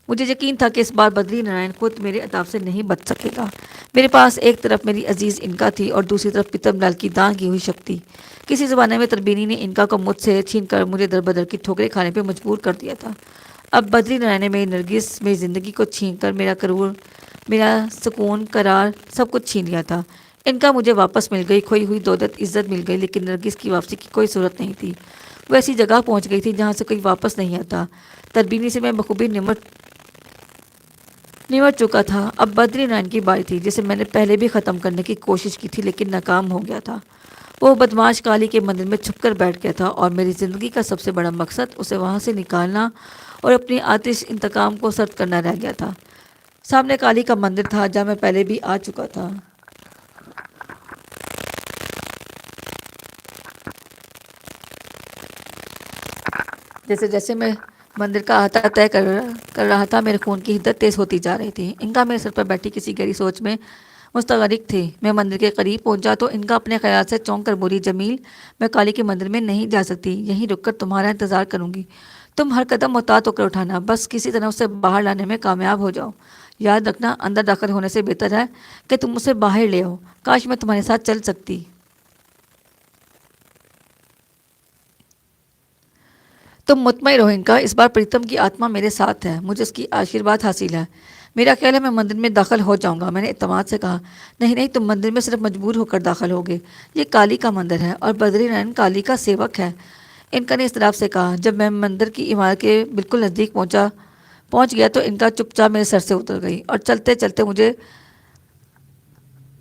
مجھے یقین تھا کہ اس بار بدری نرائن خود میرے عطاب سے نہیں بچ سکے گا۔ میرے پاس ایک طرف میری عزیز انکا تھی اور دوسری طرف پتم لال کی دان کی ہوئی شکتی۔ کسی زمانے میں تربینی نے انکا کو مجھ سے چھین کر مجھے در بدر کی ٹھوکریں کھانے پہ مجبور کر دیا تھا۔ اب بدری نرائن نے میری نرگس میری زندگی کو چھین کر میرا سکون قرار سب کچھ چھین لیا تھا۔ انکا مجھے واپس مل گئی، کھوئی ہوئی دولت عزت مل گئی، لیکن نرگس کی واپسی کی کوئی صورت نہیں تھی۔ وہ ایسی جگہ پہنچ گئی تھی جہاں سے کوئی واپس نہیں آتا۔ تربینی سے میں بخوبی نمٹ چکا تھا۔ اب بدری نرائن کی باری تھی جسے میں نے پہلے بھی ختم کرنے کی کوشش کی تھی لیکن ناکام ہو گیا تھا۔ وہ بدماش کالی کے مندر میں چھپ کر بیٹھ گیا تھا اور میری زندگی کا سب سے بڑا مقصد اسے وہاں سے نکالنا اور اپنی آتش انتقام کو سرد کرنا رہ گیا تھا۔ سامنے کالی کا مندر تھا جہاں میں پہلے بھی آ چکا تھا۔ جیسے جیسے میں مندر کا احاطہ طے کر رہا تھا میرے خون کی حدت تیز ہوتی جا رہی تھی۔ انکا میرے سر پر بیٹھی کسی گہری سوچ میں مستغرق تھی۔ میں مندر کے قریب پہنچا تو انکا اپنے خیال سے چونک کر بولی، جمیل میں کالی کے مندر میں نہیں جا سکتی، یہیں رک کر تمہارا انتظار کروں گی۔ تم ہر قدم محتاط ہو کر اٹھانا، بس کسی طرح اسے باہر لانے میں کامیاب ہو جاؤ۔ یاد رکھنا اندر داخل ہونے سے بہتر ہے کہ تم اسے باہر لے آؤ۔ کاش میں تمہارے ساتھ چل سکتی۔ تم مطمئن رہو انکا، اس بار پریتم کی آتما میرے ساتھ ہے، مجھے اس کی آشیرواد حاصل ہے۔ میرا خیال ہے میں مندر میں داخل ہو جاؤں گا۔ میں نے اعتماد سے کہا، نہیں تم مندر میں صرف مجبور ہو کر داخل ہوگے، یہ کالی کا مندر ہے اور بدری نرائن کالی کا سیوک ہے۔ ان کا نے اس طرف سے کہا۔ جب میں مندر کی عمارت کے بالکل نزدیک پہنچ گیا تو ان کا چپ چاپ میرے سر سے اتر گئی اور چلتے چلتے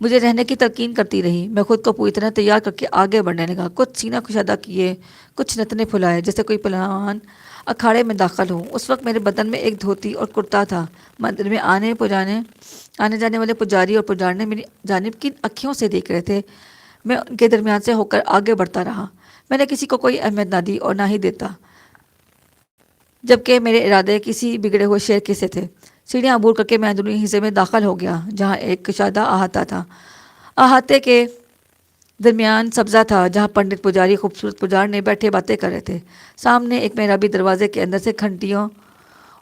مجھے رہنے کی تلقین کرتی رہی۔ میں خود کو پوری طرح تیار کر کے آگے بڑھنے لگا، کچھ سینہ کشادہ کیے، کچھ نتنے پھلائے جیسے کوئی پہلوان اکھاڑے میں داخل ہو۔ اس وقت میرے بدن میں ایک دھوتی اور کرتا تھا۔ مندر میں آنے جانے والے پجاری اور پجارنے میری جانب کن اکھیوں سے دیکھ رہے تھے، میں ان کے درمیان سے ہو کر آگے بڑھتا رہا۔ میں نے کسی کو کوئی اہمیت نہ دی اور نہ ہی دیتا، جبکہ میرے ارادے کسی بگڑے ہوئے شیر کے سے تھے۔ سیڑھیاں عبور کر کے میں اندرونی حصے میں داخل ہو گیا، جہاں ایک کشادہ احاطہ تھا۔ احاطے کے درمیان سبزہ تھا، جہاں پنڈت پجاری خوبصورت پجارنے بیٹھے باتیں کر رہے تھے۔ سامنے ایک محرابی دروازے کے اندر سے گھنٹیوں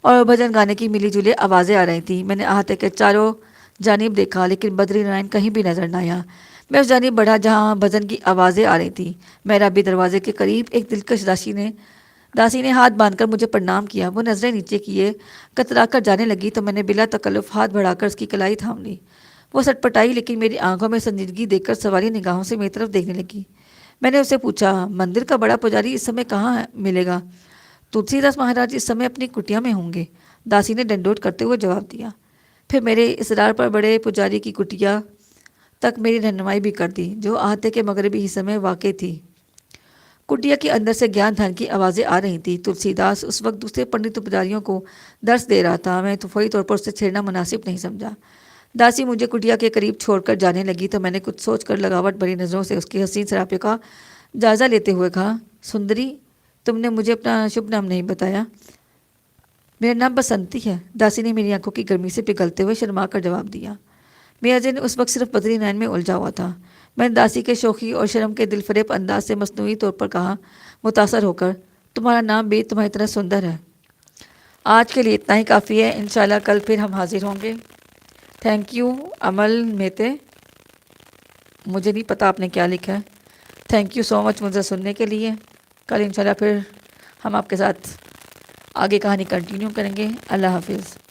اور بھجن گانے کی ملی جلی آوازیں آ رہی تھیں۔ میں نے احاطے کے چاروں جانب دیکھا، لیکن بدری نارائن کہیں بھی نظر نہ آیا۔ میں اس جانب بڑھا جہاں بھجن کی آوازیں آ رہی تھیں۔ محرابی دروازے کے قریب ایک دلکش داسی نے ہاتھ باندھ کر مجھے پرنام کیا۔ وہ نظریں نیچے کیے کترا کر جانے لگی تو میں نے بلا تکلف ہاتھ بڑھا کر اس کی کلائی تھام لی۔ وہ سٹپٹائی، لیکن میری آنکھوں میں سنجیدگی دیکھ کر سوالی نگاہوں سے میری طرف دیکھنے لگی۔ میں نے اسے پوچھا، مندر کا بڑا پجاری اس سمے کہاں ملے گا؟ تلسی داس مہاراج اس سمے اپنی کٹیا میں ہوں گے، داسی نے ڈنڈوت کرتے ہوئے جواب دیا۔ پھر میرے اصرار پر بڑے پجاری کی کٹیا تک میری رہنمائی بھی کر دی، جو احاطے کے مغربی حصے میں واقع تھی۔ کٹیا کے اندر سے گیان دھان کی آوازیں آ رہی تھیں۔ تلسی داس اس وقت دوسرے پنڈت پجاریوں کو درس دے رہا تھا۔ میں تو فوری طور پر اسے چھیڑنا مناسب نہیں سمجھا۔ داسی مجھے کٹیا کے قریب چھوڑ کر جانے لگی تو میں نے کچھ سوچ کر لگاوٹ بھری نظروں سے اس کے حسین سراپے کا جائزہ لیتے ہوئے کہا، سندری، تم نے مجھے اپنا شبھ نام نہیں بتایا۔ میرا نام بسنتی ہے، داسی نے میری آنکھوں کی گرمی سے پگھلتے ہوئے شرما کر جواب دیا۔ میرا ذہن اس وقت صرف بدری نائن میں الجھا ہوا تھا۔ میں نے داسی کے شوخی اور شرم کے دل فریب انداز سے مصنوعی طور پر کہا، متاثر ہو کر، تمہارا نام بھی تمہاری طرح سندر ہے۔ آج کے لیے اتنا ہی کافی ہے، انشاءاللہ کل پھر ہم حاضر ہوں گے۔ تھینک یو امل میتے، مجھے نہیں پتا آپ نے کیا لکھا ہے۔ تھینک یو سو مچ مجھے سننے کے لیے۔ کل انشاءاللہ پھر ہم آپ کے ساتھ آگے کہانی کنٹینیو کریں گے۔ اللہ حافظ۔